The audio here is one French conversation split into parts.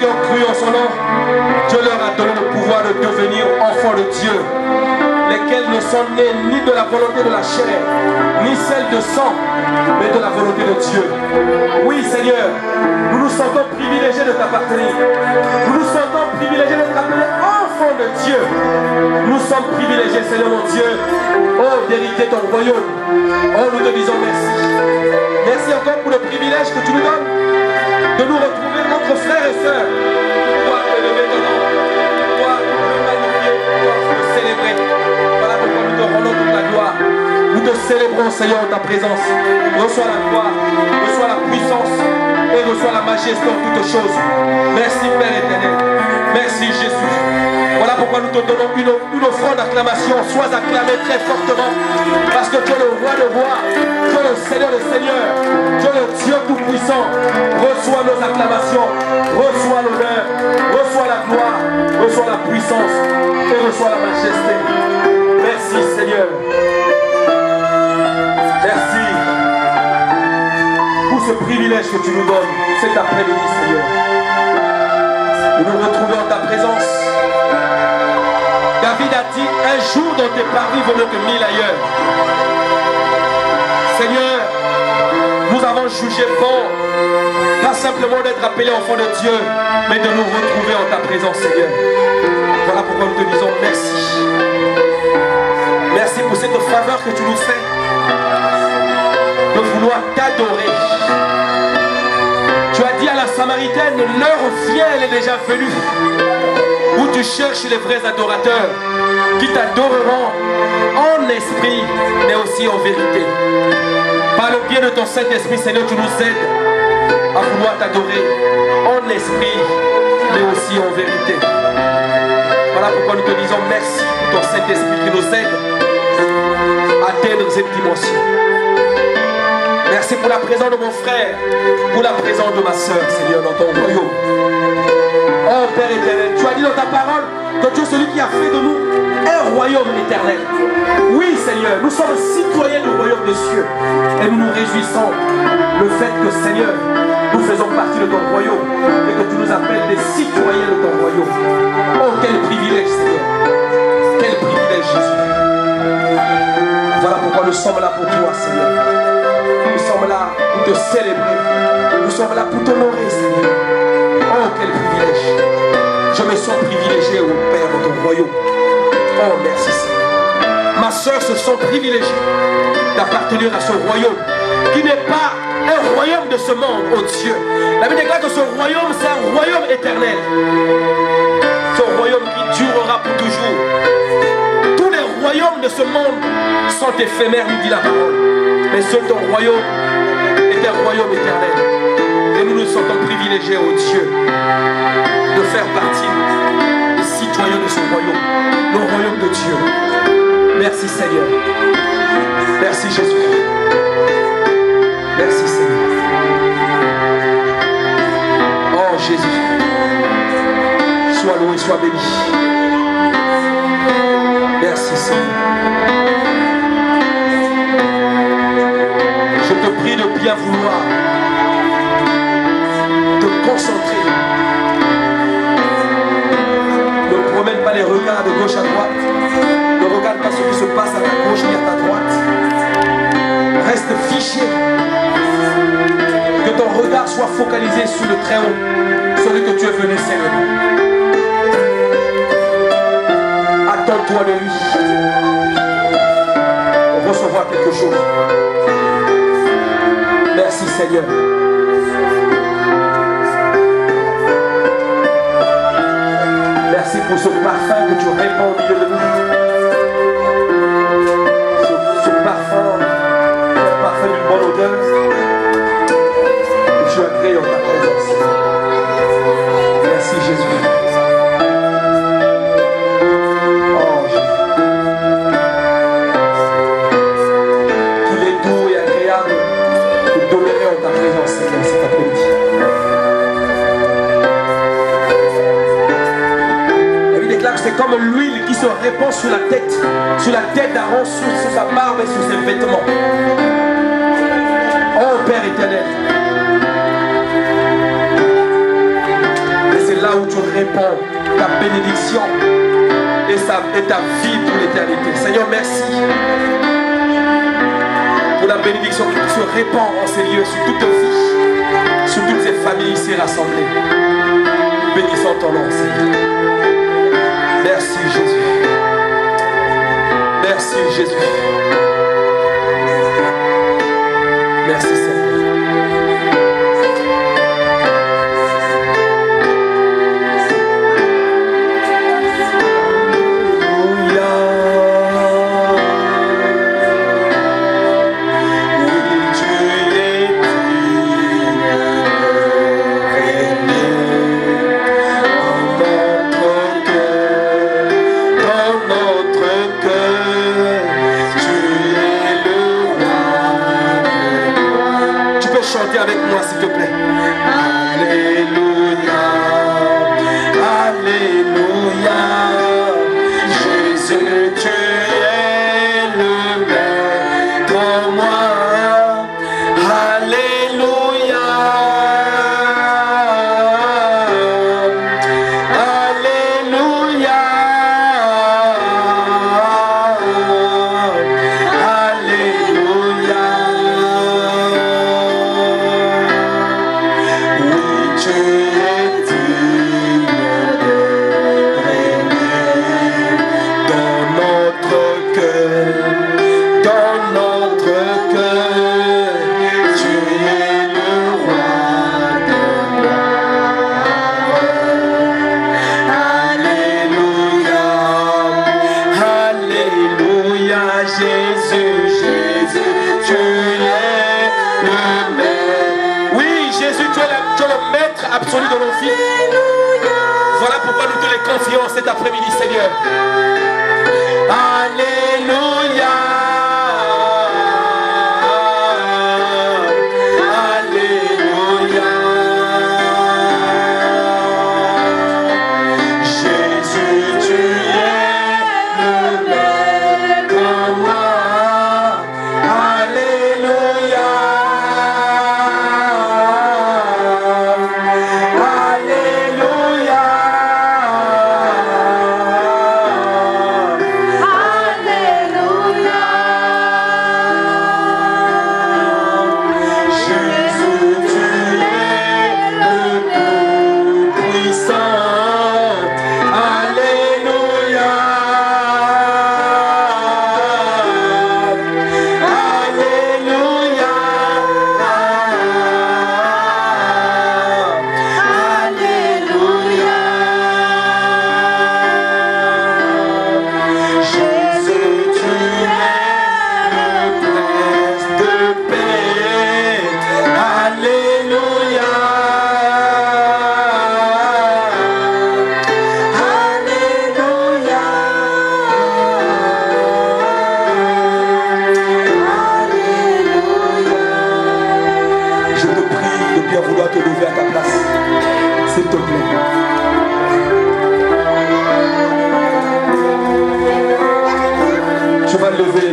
qui ont cru en son nom, Dieu leur a donné le pouvoir de devenir enfants de Dieu, lesquels ne sont nés ni de la volonté de la chair, ni celle de sang, mais de la volonté de Dieu. Oui, Seigneur, nous nous sentons privilégiés de t'appartenir. Nous nous sentons privilégiés d'être appelés enfants de Dieu. Nous sommes privilégiés, Seigneur mon Dieu, d'hériter ton royaume. Nous te disons merci. Merci encore pour le privilège que tu nous donnes de nous retrouver entre frères et sœurs. Pouvoir élever ton nom, pouvoir le magnifier, pouvoir le célébrer. Voilà pourquoi nous te rendons toute la gloire. Nous te célébrons, Seigneur, en ta présence. Reçois la gloire, reçois la puissance et reçois la majesté en toutes choses. Merci, Père éternel. Merci, Jésus. Voilà pourquoi nous te donnons une offrande d'acclamation. Sois acclamé très fortement. Parce que tu es le roi de rois. Tu es le Seigneur des seigneurs. Tu es le Dieu tout-puissant. Reçois nos acclamations. Reçois l'honneur. Reçois la gloire. Reçois la puissance. Et reçois la majesté. Merci, Seigneur. Merci pour ce privilège que tu nous donnes cet après-midi, Seigneur. De nous retrouver en ta présence. David a dit, un jour dans tes paris vaut mieux que 1000 ailleurs. Seigneur, nous avons jugé bon, pas simplement d'être appelés enfants de Dieu, mais de nous retrouver en ta présence, Seigneur. Voilà pourquoi nous te disons merci. Merci pour cette faveur que tu nous fais, de vouloir t'adorer. Tu as dit à la Samaritaine, l'heure vient, elle est déjà venue, où tu cherches les vrais adorateurs, qui t'adoreront en esprit, mais aussi en vérité. Par le biais de ton Saint-Esprit, Seigneur, tu nous aides à vouloir t'adorer en esprit, mais aussi en vérité. Voilà pourquoi nous te disons merci pour ton Saint-Esprit qui nous aide à atteindre cette dimension. Merci pour la présence de mon frère, pour la présence de ma soeur, Seigneur, dans ton royaume. Oh Père éternel, tu as dit dans ta parole que tu es celui qui a fait de nous un royaume éternel. Oui Seigneur, nous sommes citoyens du royaume des cieux. Et nous nous réjouissons le fait que Seigneur, nous faisons partie de ton royaume et que tu nous appelles des citoyens de ton royaume. Oh quel privilège Seigneur. Quel privilège Jésus. Voilà pourquoi nous sommes là pour toi Seigneur. Nous sommes là pour te célébrer. Nous sommes là pour t'honorer Seigneur. Oh quel privilège. Je me sens privilégié au Père de ton royaume. Oh merci Seigneur. Ma soeur se sent privilégiée d'appartenir à ce royaume qui n'est pas un royaume de ce monde, oh Dieu. La Bible déclare que ce royaume c'est un royaume éternel. Ce royaume qui durera pour toujours. Tous les royaumes de ce monde sont éphémères, nous dit la parole. Mais seul ton royaume est un royaume éternel. Et nous nous sentons privilégiés, oh Dieu, de faire partie des citoyens de ce royaume, le royaume de Dieu. Merci Seigneur. Merci Jésus. Merci Seigneur. Oh Jésus. Sois loué, sois béni. Merci Seigneur. Je te prie de bien vouloir te concentrer. Ne promène pas les regards de gauche à droite. Ne regarde pas ce qui se passe à ta gauche ni à ta droite. Reste fiché. Que ton regard soit focalisé sur le très haut, celui que tu es venu servir. Attends-toi de lui. Recevoir quelque chose. Merci Seigneur. Merci pour ce parfum que tu répands au milieu de nous. Ce parfum, le parfum d'une bonne odeur que tu as créé en ta présence. Merci Jésus. Oh Jésus. Qu'il est doux et agréable de demeurer en ta présence, Seigneur, cet après-midi. C'est comme l'huile qui se répand sur la tête d'Aaron, sur sa barbe et sur ses vêtements. Oh Père éternel, et c'est répand ta bénédiction et ta vie pour l'éternité. Seigneur, merci pour la bénédiction qui se répand en ces lieux sur toute vie, sur toutes ces familles ici rassemblées. Bénissons ton nom, Seigneur. Merci Jésus. Merci Jésus. Merci Seigneur. Avec moi s'il te plaît. Alléluia, Alléluia, Jésus, tu es le maître en moi. Alléluia, Alléluia, Alléluia. Tu es digne de régner dans notre cœur, dans notre cœur. Tu es le roi de gloire. Alléluia, Alléluia, Jésus, Jésus, tu es le maître. Oui, Jésus, tu es le maître absolu de nos vies. Voilà pourquoi nous te les confions cet après-midi, Seigneur. Alléluia, Alléluia. Jésus, tu es le maître en moi. Alléluia.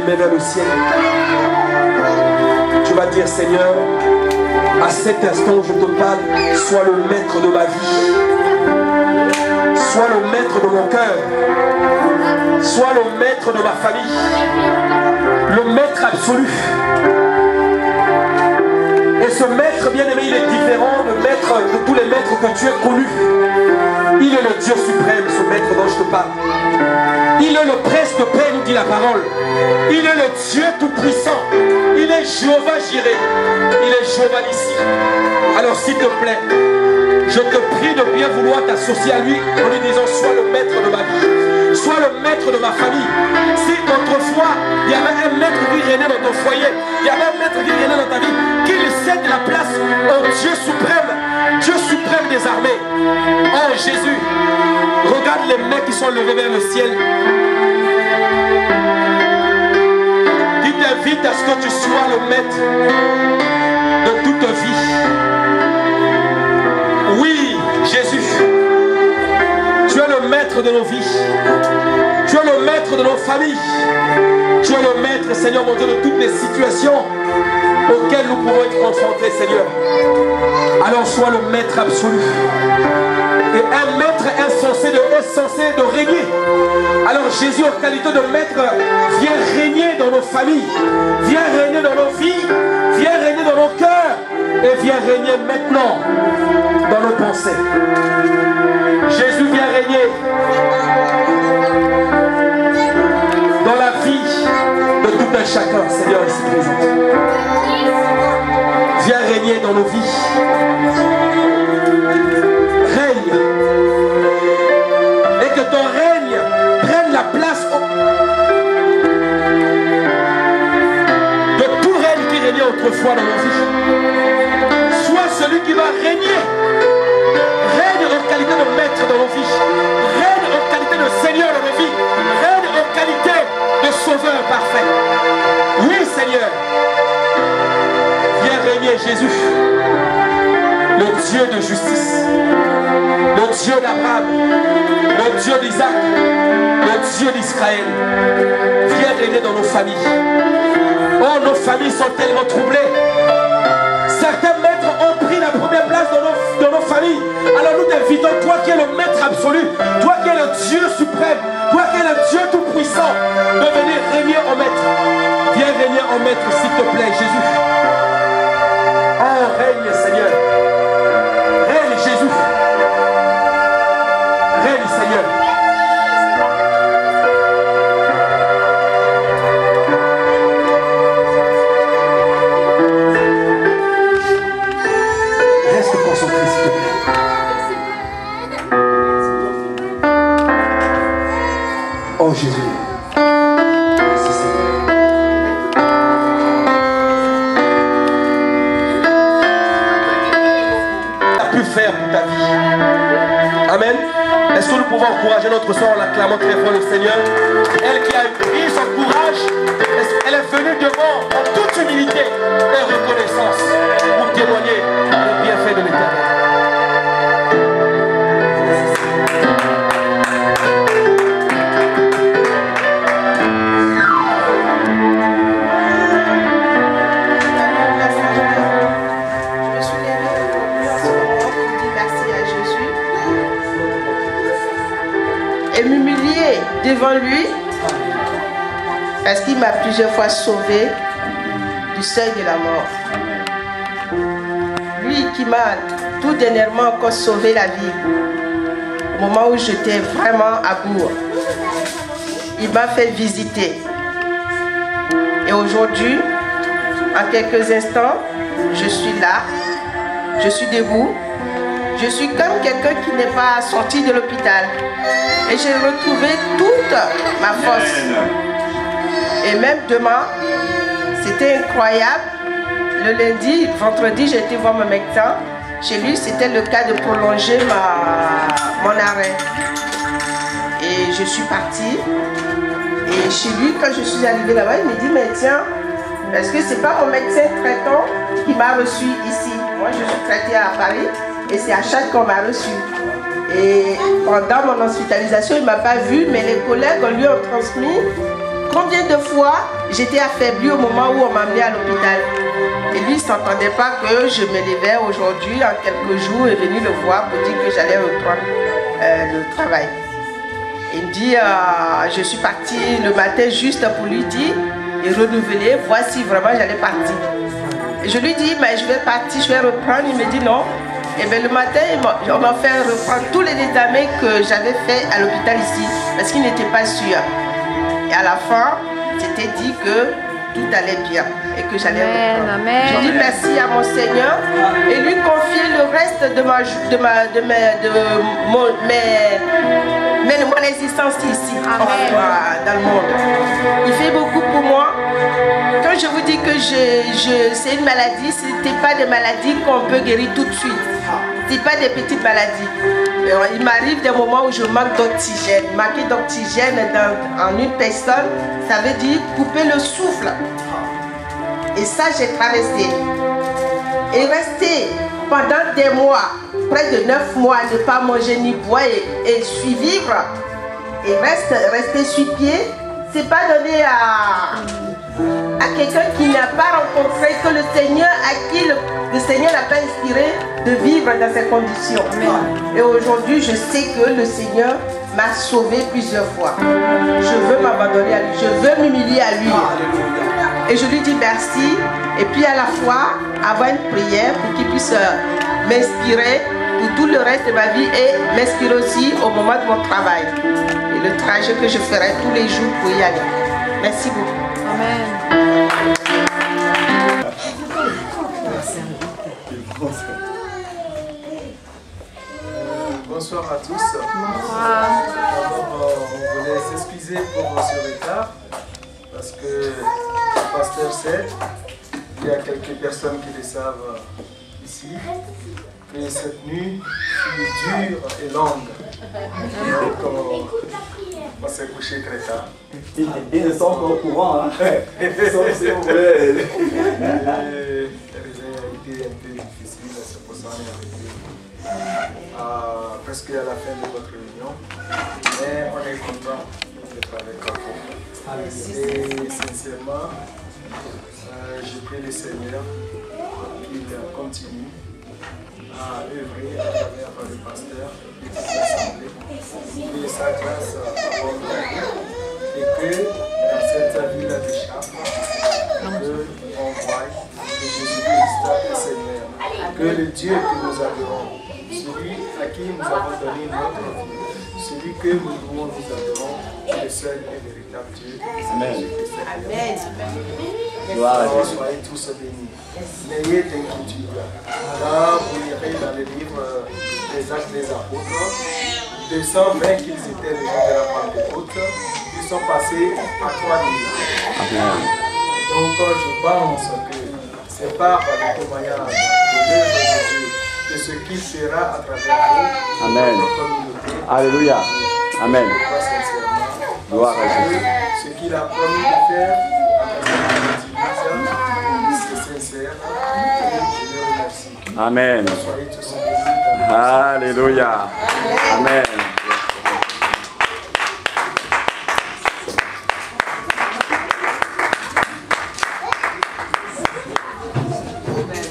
Vers le ciel, tu vas dire: Seigneur, à cet instant où je te parle, sois le maître de ma vie, sois le maître de mon cœur, sois le maître de ma famille, le maître absolu. Et ce maître bien-aimé, il est différent de tous les maîtres que tu as connus. Il est le Dieu suprême, ce maître dont je te parle. Il est le prince de paix, nous dit la parole. Il est le Dieu tout-puissant. Il est Jéhovah Jireh. Il est Jéhovah Nissi. Alors s'il te plaît, je te prie de bien vouloir t'associer à lui en lui disant: sois le maître de ma vie, sois le maître de ma famille. Si autrefois il y avait un maître qui régnait dans ton foyer, il y avait un maître qui régnait dans ta vie, qu'il cède la place au Dieu suprême des armées. Oh Jésus, regarde les mains qui sont levées vers le ciel. Il t'invite à ce que tu sois le maître de toute vie. Oui, Jésus, tu es le maître de nos vies. Tu es le maître de nos familles. Tu es le maître, Seigneur mon Dieu, de toutes les situations auxquelles nous pouvons être confrontés, Seigneur. Alors sois le maître absolu. Et un maître est censé de régner. Alors Jésus, en qualité de maître, vient régner dans nos familles, vient régner dans nos vies, vient régner dans nos cœurs et vient régner maintenant dans nos pensées. Jésus vient régner dans la vie de tout un chacun, Seigneur, ici présent. Viens régner dans nos vies. Règne. Et que ton règne prenne la place de tout règne qui régnait autrefois dans nos vies. Sois celui qui va régner. Règne en qualité de maître dans nos vies. Règne en qualité de Seigneur dans nos vies. Règne en qualité de Sauveur parfait. Oui, Seigneur. Viens régner, Jésus. Le Dieu de justice. Le Dieu d'Abraham. Le Dieu d'Isaac. Le Dieu d'Israël. Viens régner dans nos familles. Oh, nos familles sont tellement troublées. Certains maîtres ont pris la première place dans nos familles. Alors nous t'invitons, toi qui es le maître absolu, toi qui es le Dieu suprême, toi qui es le Dieu tout-puissant, de venir régner en maître. Viens régner en maître, s'il te plaît, Jésus. Oh, règne, Seigneur. Règne, Jésus. Règne, Seigneur. Reste concentré, s'il te plaît. Oh, Jésus. Merci, Seigneur. Faire pour ta vie. Amen. Est-ce que nous pouvons encourager notre soeur en l'acclamant très fort le Seigneur? Elle qui a pris son courage, elle est venue devant en toute humilité et reconnaissance pour témoigner le bienfait de l'Éternel. Devant lui, parce qu'il m'a plusieurs fois sauvé du seuil de la mort. Lui qui m'a tout dernièrement encore sauvé la vie, au moment où j'étais vraiment à bout. Il m'a fait visiter. Et aujourd'hui, en quelques instants, je suis là, je suis debout. Je suis comme quelqu'un qui n'est pas sorti de l'hôpital. Et j'ai retrouvé toute ma force. Et même demain, c'était incroyable. Le lundi, vendredi, j'ai été voir mon médecin. Chez lui, c'était le cas de prolonger mon arrêt. Et je suis partie. Et chez lui, quand je suis arrivée là-bas, il me dit, mais tiens, est-ce que c'est pas mon médecin traitant qui m'a reçu ici? Moi, je suis traitée à Paris. Et c'est à Chad qu'on m'a reçu. Et pendant mon hospitalisation, il ne m'a pas vu, mais les collègues lui ont transmis combien de fois j'étais affaiblie au moment où on m'a amenée à l'hôpital. Et lui, il ne s'entendait pas que je me levais aujourd'hui, en quelques jours, et venu le voir pour dire que j'allais reprendre le travail. Il me dit, je suis partie le matin juste pour lui dire et renouveler, voir si vraiment j'allais partir. Et je lui dis, mais je vais partir, je vais reprendre. Il me dit non. Et bien le matin, on m'a fait reprendre tous les examens que j'avais fait à l'hôpital ici, parce qu'il n'était pas sûr. Et à la fin, c'était dit que tout allait bien et que j'allais reprendre. J'ai dit merci à mon Seigneur et lui confier le reste de mon existence ici, dans le monde. Il fait beaucoup pour moi. Quand je vous dis que c'est une maladie, ce n'était pas des maladies qu'on peut guérir tout de suite. Ce n'est pas des petites maladies. Il m'arrive des moments où je manque d'oxygène. Manquer d'oxygène en une personne, ça veut dire couper le souffle. Et ça, j'ai traversé. Et rester pendant des mois, près de 9 mois, ne pas manger ni boire et vivre. Et rester sur pied, c'est pas donné à à quelqu'un qui n'a pas rencontré, que le Seigneur, à qui le Seigneur n'a pas inspiré de vivre dans ces conditions. Et aujourd'hui, je sais que le Seigneur m'a sauvé plusieurs fois. Je veux m'abandonner à lui, je veux m'humilier à lui. Et je lui dis merci. Et puis à la fois, avoir une prière pour qu'il puisse m'inspirer pour tout le reste de ma vie et m'inspirer aussi au moment de mon travail. Et le trajet que je ferai tous les jours pour y aller. Merci beaucoup. Amen. Bonsoir à tous. Bonsoir. On voulait s'excuser pour ce retard parce que le pasteur sait, il y a quelques personnes qui le savent ici, que cette nuit fut dure et longue. Donc on s'est couché très tard. Ils sont pas au courant, hein? S'il vous plaît. Le réveil a été un peu difficile, c'est pour ça qu'on est arrivé presque à la fin de votre réunion. Mais on est content d'être avec vous. Et sincèrement, je prie le Seigneur qu'il continue à œuvrer à travers le pasteur et toute l'assemblée, que sa grâce abonde et que dans cette ville de Chap, qu'on voit que Jésus-Christ est Seigneur, que le Dieu que nous adorons, celui à qui nous avons donné notre vie, celui que nous louons, nous adorons, est le seul et véritable Dieu. Amen. Amen. Gloire à Dieu. Soyez tous bénis. N'ayez d'inquiétude. Là, vous lirez dans le livre des Actes des Apôtres, 220 qu'ils étaient les gens de la Pentecôte, ils sont passés à 3000. Donc, je pense que c'est par le témoignage de l'œuvre de Dieu, de ce qu'il fera à travers vous, Amen. notre communauté. Alléluia. Amen. Sincèrement, Gloire à Jésus. ce qu'il a promis de faire à travers l'Église, c'est sincère. Et je le remercie. Amen. Soyez tous bénis. Alléluia. Amen.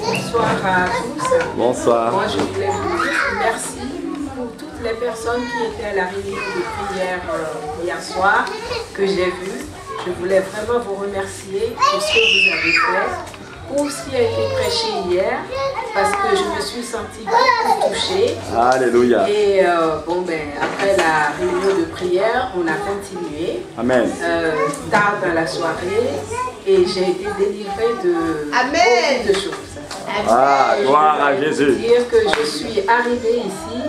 Bonsoir à tous. Bonsoir. Moi, je voulais vous dire merci pour toutes les personnes qui étaient à la réunion de prière hier soir, que j'ai vu. Je voulais vraiment vous remercier pour ce que vous avez fait, pour ce qui a été prêché hier, parce que je me suis sentie beaucoup touchée. Alléluia. Et après la réunion de prière, on a continué. Amen. Tard dans la soirée, et j'ai été délivrée de Amen. beaucoup de choses. Ah, gloire à Je Jésus. veux dire que je suis arrivée ici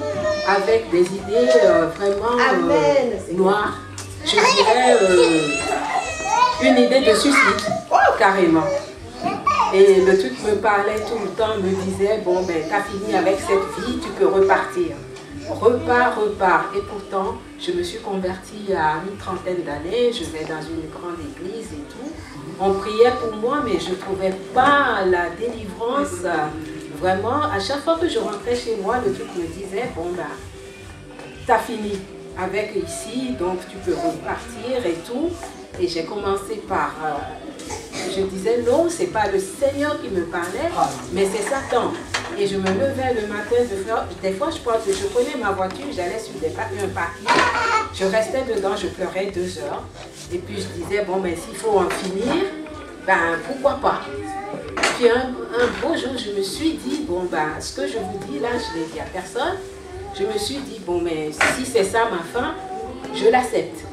avec des idées vraiment noires. Je dirais une idée de suicide, carrément. Et le truc me parlait tout le temps, me disait, bon ben t'as fini avec cette vie, tu peux repartir. Repars. Et pourtant, je me suis convertie à une trentaine d'années, je vais dans une grande église et tout. On priait pour moi, mais je ne trouvais pas la délivrance. Vraiment, à chaque fois que je rentrais chez moi, le truc me disait, bon ben, t'as fini avec ici, donc tu peux repartir et tout. Et j'ai commencé par... je disais, non, c'est pas le Seigneur qui me parlait, mais c'est Satan. Et je me levais le matin, des fois je prenais ma voiture, j'allais sur un parking, je restais dedans, je pleurais 2 heures. Et puis je disais, bon, mais s'il faut en finir, ben pourquoi pas. Puis un beau jour, je me suis dit, bon, ben ce que je vous dis là, je ne l'ai dit à personne. Je me suis dit, bon, mais si c'est ça ma fin, je l'accepte.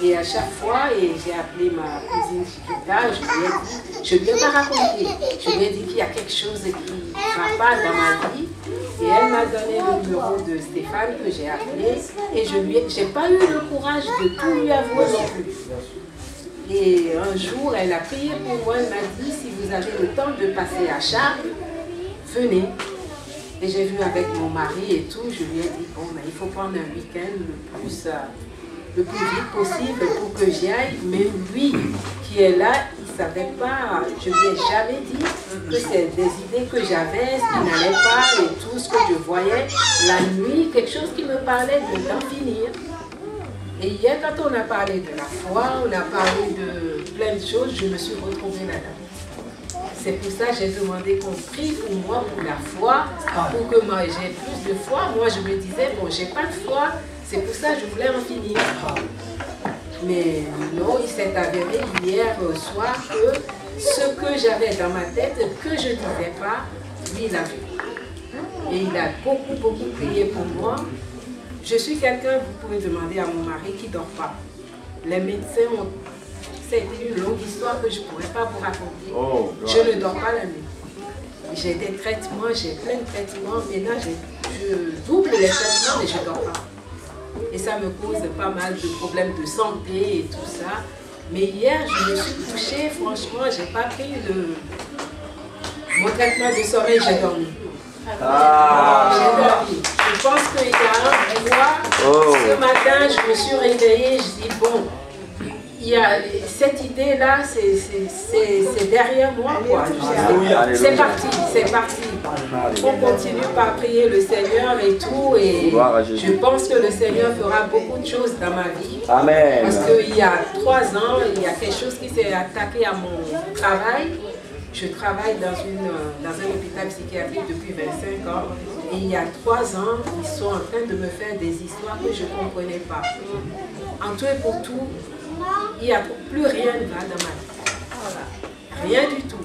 Et à chaque fois, j'ai appelé ma cousine Chiquita, je lui ai pas raconté. Je lui ai dit qu'il y a quelque chose qui ne va pas dans ma vie. Et elle m'a donné le numéro de Stéphane que j'ai appelé. Et je n'ai pas eu le courage de tout lui avouer non plus. Et un jour, elle a prié pour moi, elle m'a dit, si vous avez le temps de passer à Chartres, venez. Et j'ai vu avec mon mari et tout, je lui ai dit, bon, mais il faut prendre un week-end le plus vite possible pour que j'y aille. Mais lui, qui est là, il ne savait pas, je ne lui ai jamais dit que c'est des idées que j'avais, ce qui n'allait pas et tout ce que je voyais la nuit, quelque chose qui me parlait d'en finir. Et hier, quand on a parlé de la foi, on a parlé de plein de choses, je me suis retrouvée là-dedans. C'est pour ça que j'ai demandé qu'on prie pour moi, pour la foi, pour que moi j'ai plus de foi. Moi, je me disais, bon, j'ai pas de foi, c'est pour ça que je voulais en finir. Mais non, il s'est avéré hier soir que ce que j'avais dans ma tête, que je ne disais pas, lui, il a vu. Et il a beaucoup prié pour moi. Je suis quelqu'un, vous pouvez demander à mon mari, qui ne dort pas. Les médecins ont... C'est une longue histoire que je ne pourrais pas vous raconter. Oh, je ne dors pas la nuit. J'ai des traitements, j'ai plein de traitements. Maintenant, je double les traitements, mais je ne dors pas. Et ça me cause pas mal de problèmes de santé et tout ça. Mais hier, je me suis couchée, franchement, je n'ai pas pris mon traitement de sommeil, j'ai dormi. J'ai dormi. Je pense qu'il y a un mois, ce matin, je me suis réveillée, je dis bon, il y a cette idée-là, c'est derrière moi, quoi. C'est parti, c'est parti. On continue par prier le Seigneur et tout, et je pense que le Seigneur fera beaucoup de choses dans ma vie. Amen. Parce qu'il y a 3 ans, il y a quelque chose qui s'est attaqué à mon travail. Je travaille dans un hôpital psychiatrique depuis 25 ans. Et il y a 3 ans, ils sont en train de me faire des histoires que je ne comprenais pas. En tout et pour tout, il n'y a plus rien de mal dans ma vie. Rien du tout.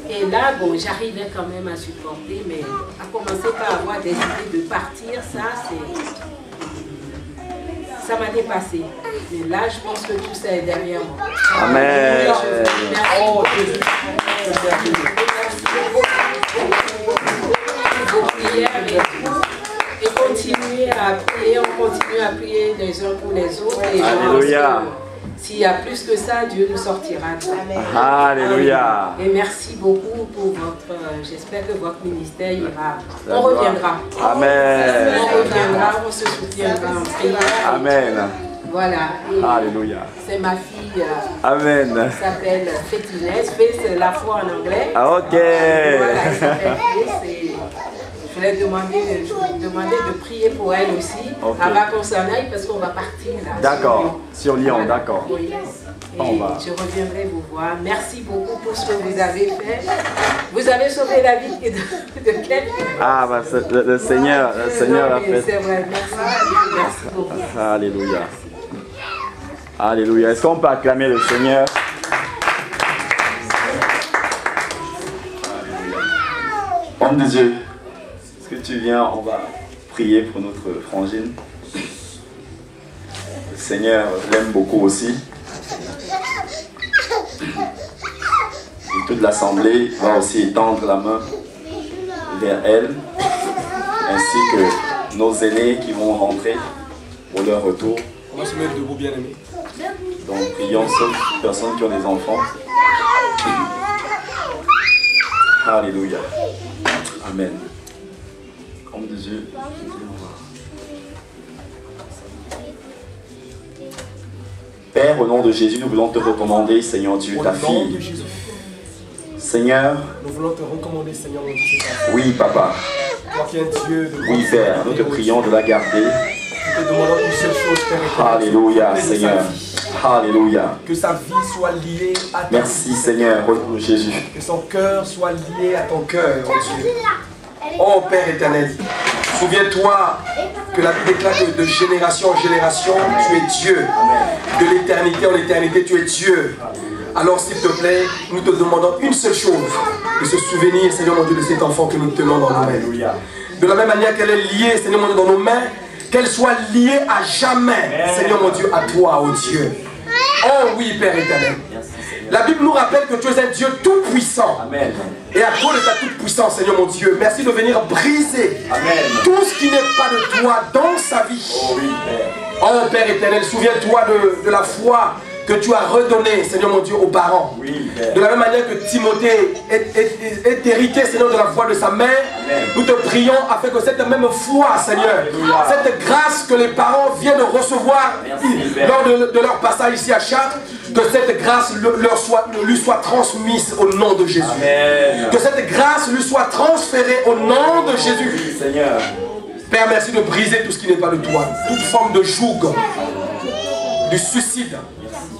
Et là, bon, j'arrivais quand même à supporter, mais à commencer par avoir des idées de partir, ça m'a dépassé. Mais là, je pense que tout ça est derrière moi. Amen. Et continuer à prier, on continue à prier les uns pour les autres. Et alléluia. S'il y a plus que ça, Dieu nous sortira de ça. Alléluia. Et merci beaucoup pour votre... J'espère que votre ministère ira. On reviendra. Amen. On reviendra, on se soutiendra en prière. Amen. Voilà. Alléluia. C'est ma fille. Amen. Elle s'appelle Fétinès. Fé, c'est la foi en anglais. Ah, ok. Voilà, elle s'appelle Fé. Je voulais demander de prier pour elle aussi, okay, avant qu'on s'en aille parce qu'on va partir là. D'accord, sur Lyon, voilà, d'accord. Oui. Et je reviendrai vous voir. Merci beaucoup pour ce que vous avez fait. Vous avez sauvé la vie de quelqu'un. Ah, bah, le Seigneur l'a fait. C'est vrai, merci beaucoup. Alléluia. Alléluia. Est-ce qu'on peut acclamer le Seigneur? Homme de Dieu, est-ce que tu viens, on va prier pour notre frangine. Le Seigneur l'aime beaucoup aussi. Et toute l'assemblée va aussi étendre la main vers elle, ainsi que nos aînés qui vont rentrer pour leur retour. On va se mettre debout, bien aimé. Donc prions sauf les personnes qui ont des enfants. Alléluia. Amen. Homme de Dieu. Père, au nom de Jésus, nous voulons te recommander, Seigneur Dieu, ta fille. Seigneur. Nous voulons te recommander, Seigneur mon Dieu. Oui, Papa. Toi qui es Dieu de oui, Père, nous te prions de la garder. Nous te demandons une seule chose, Père. Alléluia, Seigneur. Alléluia. Que sa vie soit liée à toi. Merci, Seigneur, au Jésus. Que son cœur soit lié à ton cœur, oh Dieu. Oh Père éternel, souviens-toi que la Bible déclare que de génération en génération, tu es Dieu. De l'éternité en éternité, tu es Dieu. Alors s'il te plaît, nous te demandons une seule chose, de se souvenir, Seigneur mon Dieu, de cet enfant que nous tenons dans nos mains. De la même manière qu'elle est liée, Seigneur mon Dieu, dans nos mains, qu'elle soit liée à jamais, Seigneur mon Dieu, à toi, ô Dieu. Oh oui, Père éternel. La Bible nous rappelle que tu es un Dieu tout-puissant. Et à cause de ta toute-puissance, Seigneur mon Dieu, merci de venir briser tout ce qui n'est pas de toi dans sa vie. Oh, oui, Père. Oh Père éternel, souviens-toi de la foi que tu as redonné, Seigneur mon Dieu, aux parents. Oui, de la même manière que Timothée est hérité, Seigneur, de la foi de sa mère, nous te prions afin que cette même foi, Seigneur, cette grâce que les parents viennent recevoir lors de leur passage ici à Chartres, que cette grâce lui soit transmise au nom de Jésus. Amen. Que cette grâce lui soit transférée au nom de Jésus. Oui, Seigneur. Père, merci de briser tout ce qui n'est pas de toi, toute forme de joug, du suicide,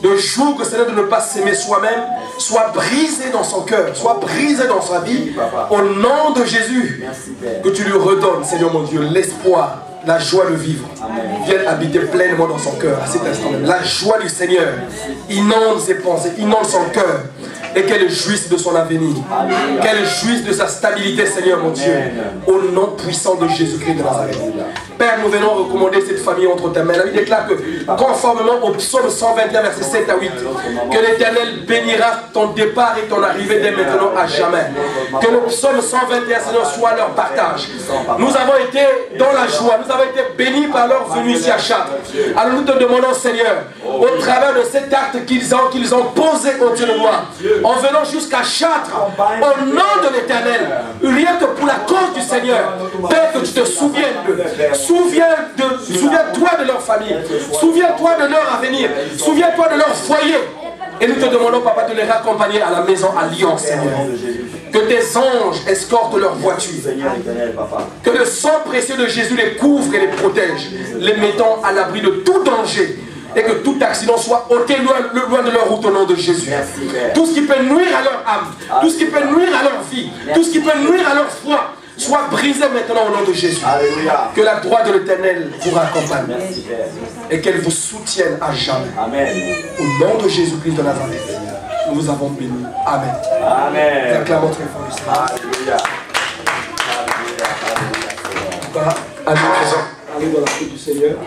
de joug, Seigneur, de ne pas s'aimer soi-même, soit brisé dans son cœur, soit brisé dans sa vie, au nom de Jésus, que tu lui redonnes, Seigneur mon Dieu, l'espoir, la joie de vivre. Vienne habiter pleinement dans son cœur à cet instant même. La joie du Seigneur inonde ses pensées, inonde son cœur. Et qu'elle jouisse de son avenir. Qu'elle jouisse de sa stabilité, Seigneur mon Dieu. Au nom puissant de Jésus-Christ de Nazareth. Père, nous venons recommander cette famille entre tes mains. La Bible déclare que, conformément au psaume 121, versets 7 à 8, que l'Éternel bénira ton départ et ton arrivée dès maintenant à jamais. Que le psaume 121, Seigneur, soit leur partage. Nous avons été dans la joie, nous avons été bénis par leur venue ici à Chartres. Alors nous te demandons, Seigneur, au travers de cet acte qu'ils ont posé au Dieu de gloire, en venant jusqu'à Chartres, au nom de l'Éternel, rien que pour la cause du Seigneur, Père, que tu te souviennes d'eux. Souviens-toi de leur famille. Souviens-toi de leur avenir. Souviens-toi de leur foyer. Et nous te demandons, Papa, de les raccompagner à la maison à Lyon, Seigneur. Que tes anges escortent leur voiture. Que le sang précieux de Jésus les couvre et les protège, les mettant à l'abri de tout danger. Et que tout accident soit ôté loin de leur route au nom de Jésus. Tout ce qui peut nuire à leur âme, tout ce qui peut nuire à leur vie, tout ce qui peut nuire à leur foi, soit brisé maintenant au nom de Jésus. Alléluia. Que la droite de l'Éternel vous raccompagne. Et qu'elle vous soutienne à jamais. Amen. Au nom de Jésus-Christ de Nazareth, nous vous avons bénis. Amen. Amen. Acclamons très fort le Seigneur. Alléluia. À nous présents, allez dans la paix du Seigneur.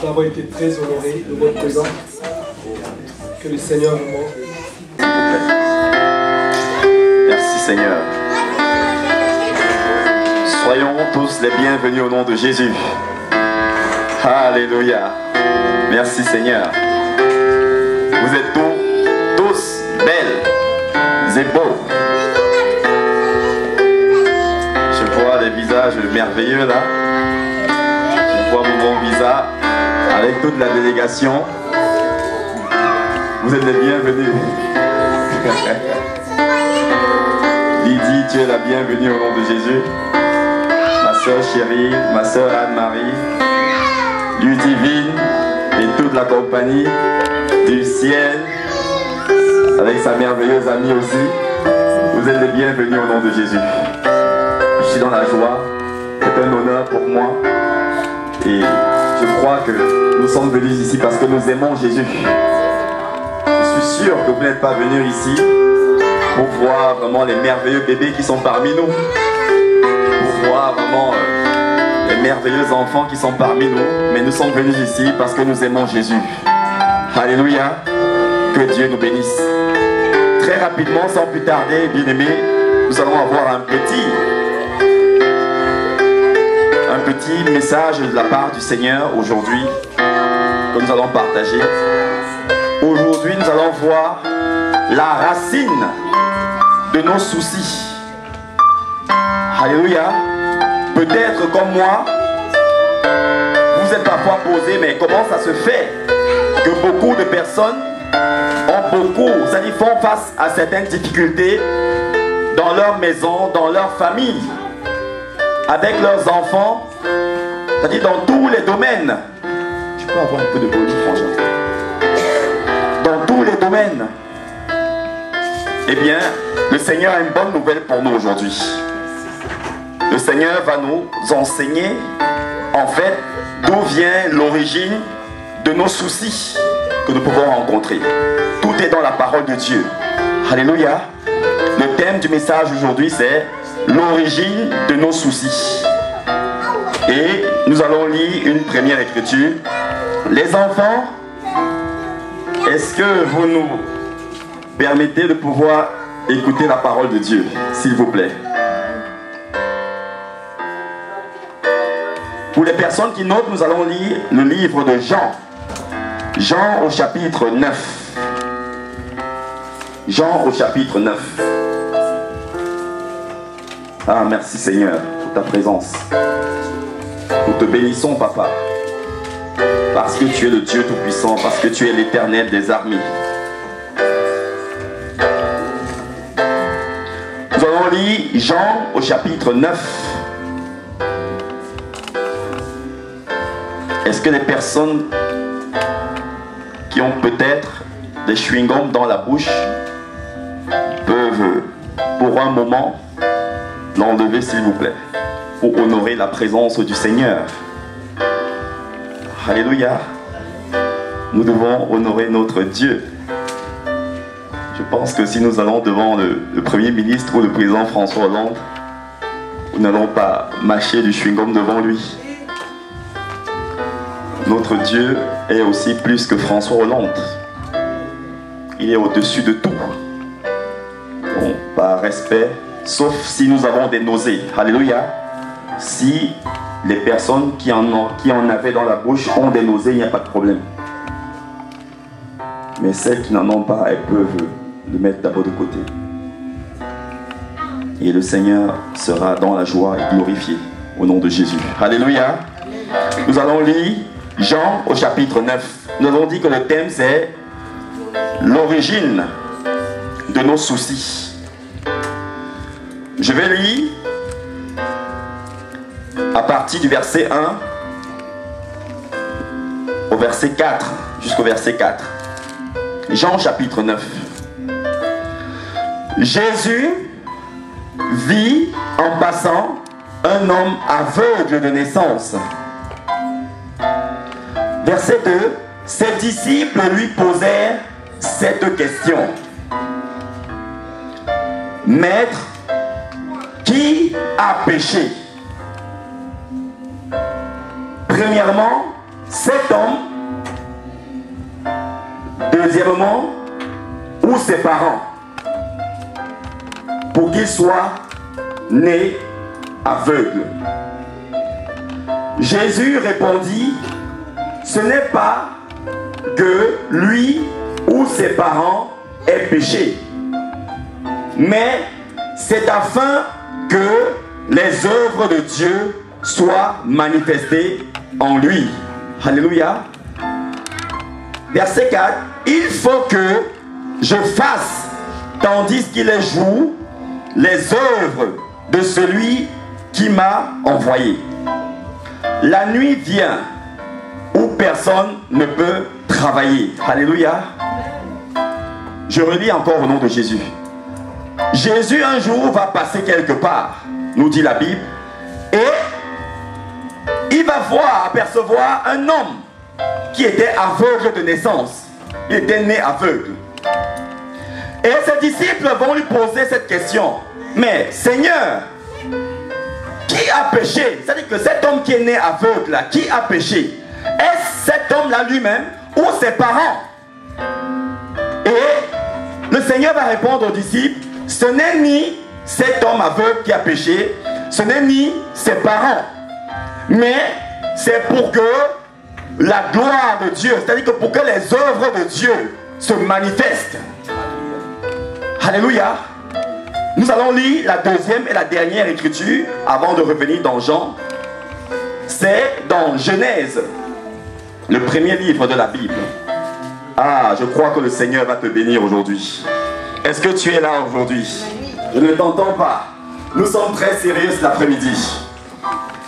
Nous avons été très honorés de votre présence. Que le Seigneur vous montre. Merci Seigneur. Soyons tous les bienvenus au nom de Jésus. Alléluia. Merci Seigneur. Vous êtes tous belles et beaux. Je vois les visages merveilleux là. Je vois mon bon visage avec toute la délégation. Vous êtes les bienvenus. Lydie, tu es la bienvenue au nom de Jésus. Ma soeur chérie, ma soeur Anne-Marie, Ludivine et toute la compagnie du ciel, avec sa merveilleuse amie aussi. Vous êtes les bienvenus au nom de Jésus. Je suis dans la joie. C'est un honneur pour moi. Et je crois que nous sommes venus ici parce que nous aimons Jésus. Je suis sûr que vous n'êtes pas venus ici pour voir vraiment les merveilleux bébés qui sont parmi nous. Pour voir vraiment les merveilleux enfants qui sont parmi nous. Mais nous sommes venus ici parce que nous aimons Jésus. Alléluia. Que Dieu nous bénisse. Très rapidement, sans plus tarder, bien-aimés, nous allons avoir un petit message de la part du Seigneur aujourd'hui que nous allons partager. Aujourd'hui, nous allons voir la racine de nos soucis. Alléluia. Peut-être comme moi, vous êtes parfois posé, mais comment ça se fait que beaucoup de personnes font face à certaines difficultés dans leur maison, dans leur famille, avec leurs enfants, c'est-à-dire dans tous les domaines. Tu peux avoir un peu de volume, franchement. Dans tous les domaines. Eh bien, le Seigneur a une bonne nouvelle pour nous aujourd'hui. Le Seigneur va nous enseigner, en fait, d'où vient l'origine de nos soucis que nous pouvons rencontrer. Tout est dans la parole de Dieu. Alléluia. Le thème du message aujourd'hui, c'est l'origine de nos soucis. Et nous allons lire une première écriture. Les enfants, est-ce que vous nous permettez de pouvoir écouter la parole de Dieu, s'il vous plaît? Pour les personnes qui notent, nous allons lire le livre de Jean. Jean au chapitre 9. Jean au chapitre 9. Ah, merci Seigneur pour ta présence. Nous te bénissons, Papa, parce que tu es le Dieu Tout-Puissant, parce que tu es l'Éternel des armées. Nous allons lire Jean au chapitre 9. Est-ce que les personnes ayons peut-être des chewing-gums dans la bouche peuvent, pour un moment, l'enlever s'il vous plaît, pour honorer la présence du Seigneur. Alléluia. Nous devons honorer notre Dieu. Je pense que si nous allons devant le Premier ministre ou le président François Hollande, nous n'allons pas mâcher du chewing-gum devant lui. Notre Dieu est aussi plus que François Hollande. Il est au-dessus de tout. Bon, par respect, sauf si nous avons des nausées. Alléluia. Si les personnes qui en avaient dans la bouche ont des nausées, il n'y a pas de problème. Mais celles qui n'en ont pas, elles peuvent le mettre d'abord de côté. Et le Seigneur sera dans la joie et glorifié au nom de Jésus. Alléluia. Nous allons lire Jean au chapitre 9. Nous avons dit que le thème c'est l'origine de nos soucis. Je vais lire à partir du verset 1 au verset 4 jusqu'au verset 4. Jean chapitre 9. Jésus vit en passant un homme aveugle de naissance. Verset 2. Ses disciples lui posèrent cette question. Maître, qui a péché? Premièrement, cet homme. Deuxièmement, ou ses parents, pour qu'il soit né aveugle. Jésus répondit, ce n'est pas que lui ou ses parents aient péché, mais c'est afin que les œuvres de Dieu soient manifestées en lui. Alléluia. Verset 4. Il faut que je fasse, tandis qu'il est jour, les œuvres de celui qui m'a envoyé. La nuit vient où personne ne peut travailler. Alléluia. Je relis encore au nom de Jésus. Jésus un jour va passer quelque part, nous dit la Bible, et il va apercevoir un homme qui était aveugle de naissance. Il était né aveugle. Et ses disciples vont lui poser cette question. Mais Seigneur, qui a péché? C'est-à-dire que cet homme qui est né aveugle là, qui a péché? Est-ce cet homme-là lui-même ou ses parents? Et le Seigneur va répondre aux disciples, ce n'est ni cet homme aveugle qui a péché, ce n'est ni ses parents, mais c'est pour que la gloire de Dieu, c'est-à-dire que pour que les œuvres de Dieu se manifestent. Alléluia. Nous allons lire la deuxième et la dernière écriture avant de revenir dans Jean. C'est dans Genèse, le premier livre de la Bible. Ah, je crois que le Seigneur va te bénir aujourd'hui. Est-ce que tu es là aujourd'hui? Je ne t'entends pas. Nous sommes très sérieux cet après-midi.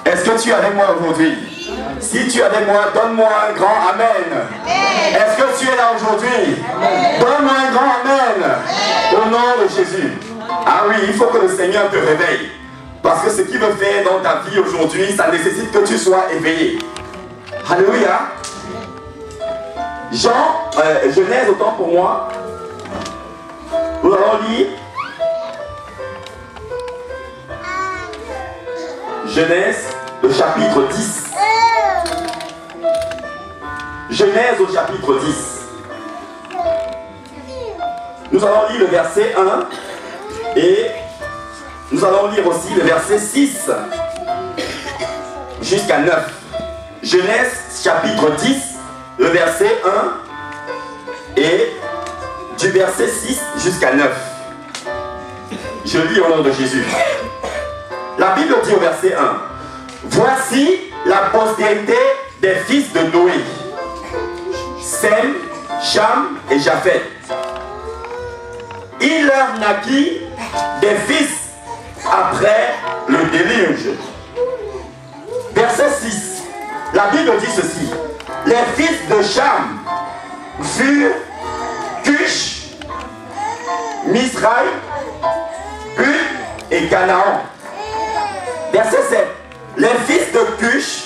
Est-ce que tu es avec moi aujourd'hui? Si tu es avec moi, donne-moi un grand Amen. Est-ce que tu es là aujourd'hui? Donne-moi un grand Amen. Au nom de Jésus. Ah oui, il faut que le Seigneur te réveille. Parce que ce qu'il veut faire dans ta vie aujourd'hui, ça nécessite que tu sois éveillé. Alléluia. Genèse, autant pour moi. Nous allons lire Genèse, le chapitre 10. Genèse au chapitre 10. Nous allons lire le verset 1 et nous allons lire aussi le verset 6 jusqu'à 9. Genèse chapitre 10, le verset 1 et du verset 6 jusqu'à 9. Je lis au nom de Jésus. La Bible dit au verset 1, voici la postérité des fils de Noé, Sem, Cham et Japhet. Il leur naquit des fils après le déluge. Verset 6. La Bible dit ceci. Les fils de Cham furent Cush, Misraï, Hud et Canaan. Verset 7. Les fils de Cush,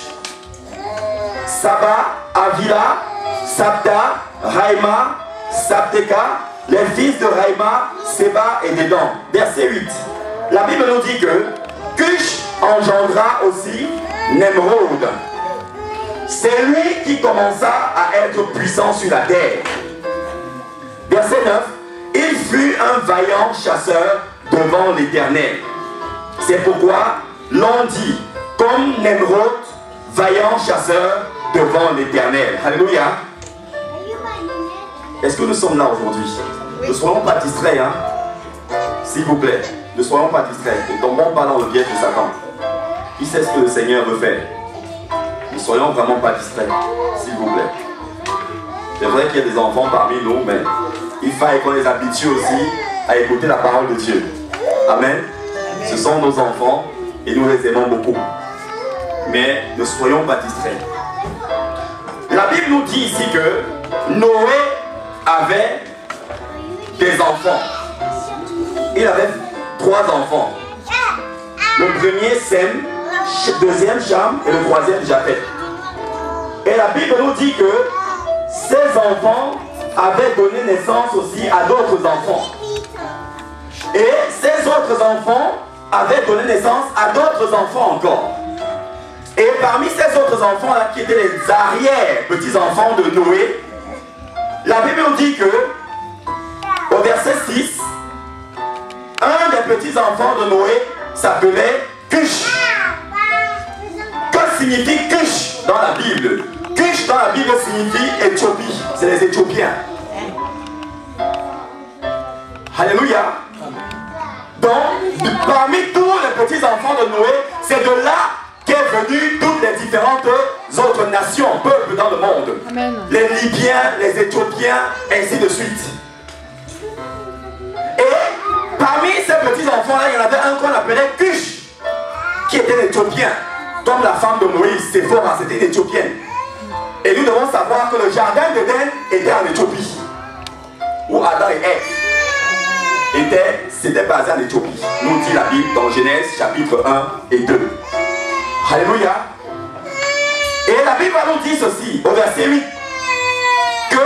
Saba, Avila, Sabda, Raïma, Sabteka, les fils de Raïma, Séba et Dédan. Verset 8. La Bible nous dit que Cush engendra aussi Nemrod. C'est lui qui commença à être puissant sur la terre. Verset 9. Il fut un vaillant chasseur devant l'Éternel. C'est pourquoi l'on dit, comme Nemrod, vaillant chasseur devant l'Éternel. Alléluia. Est-ce que nous sommes là aujourd'hui? Oui. Ne soyons pas distraits, hein? S'il vous plaît, ne soyons pas distraits. Ne tombons pas dans le piège de Satan. Qui sait ce que le Seigneur veut faire? Ne soyons vraiment pas distraits, s'il vous plaît. C'est vrai qu'il y a des enfants parmi nous, mais il faut qu'on les habitue aussi à écouter la parole de Dieu. Amen. Ce sont nos enfants et nous les aimons beaucoup. Mais ne soyons pas distraits. La Bible nous dit ici que Noé avait des enfants. Il avait 3 enfants. Le premier Sem, le deuxième Cham et le troisième Japheth. Et la Bible nous dit que ces enfants avaient donné naissance aussi à d'autres enfants. Et ces autres enfants avaient donné naissance à d'autres enfants encore. Et parmi ces autres enfants-là, qui étaient les arrière-petits-enfants de Noé, la Bible nous dit que, au verset 6, un des petits-enfants de Noé s'appelait Cush. Que signifie Cush dans la Bible? Cush dans la Bible signifie Éthiopie. C'est les Éthiopiens. Alléluia. Donc, parmi tous les petits-enfants de Noé, c'est de là qu'est venue toutes les différentes autres nations, peuples dans le monde. Amen. Les Libyens, les Éthiopiens, ainsi de suite. Et parmi ces petits-enfants-là, il y en avait un qu'on appelait Cush, qui était un Éthiopien. Comme la femme de Moïse, Séphora, c'était une Éthiopienne. Et nous devons savoir que le jardin d'Éden était en Éthiopie, où Adam et Ève c'était basé en Éthiopie. Nous dit la Bible dans Genèse chapitre 1 et 2. Alléluia. Et la Bible nous dit ceci, au verset 8, que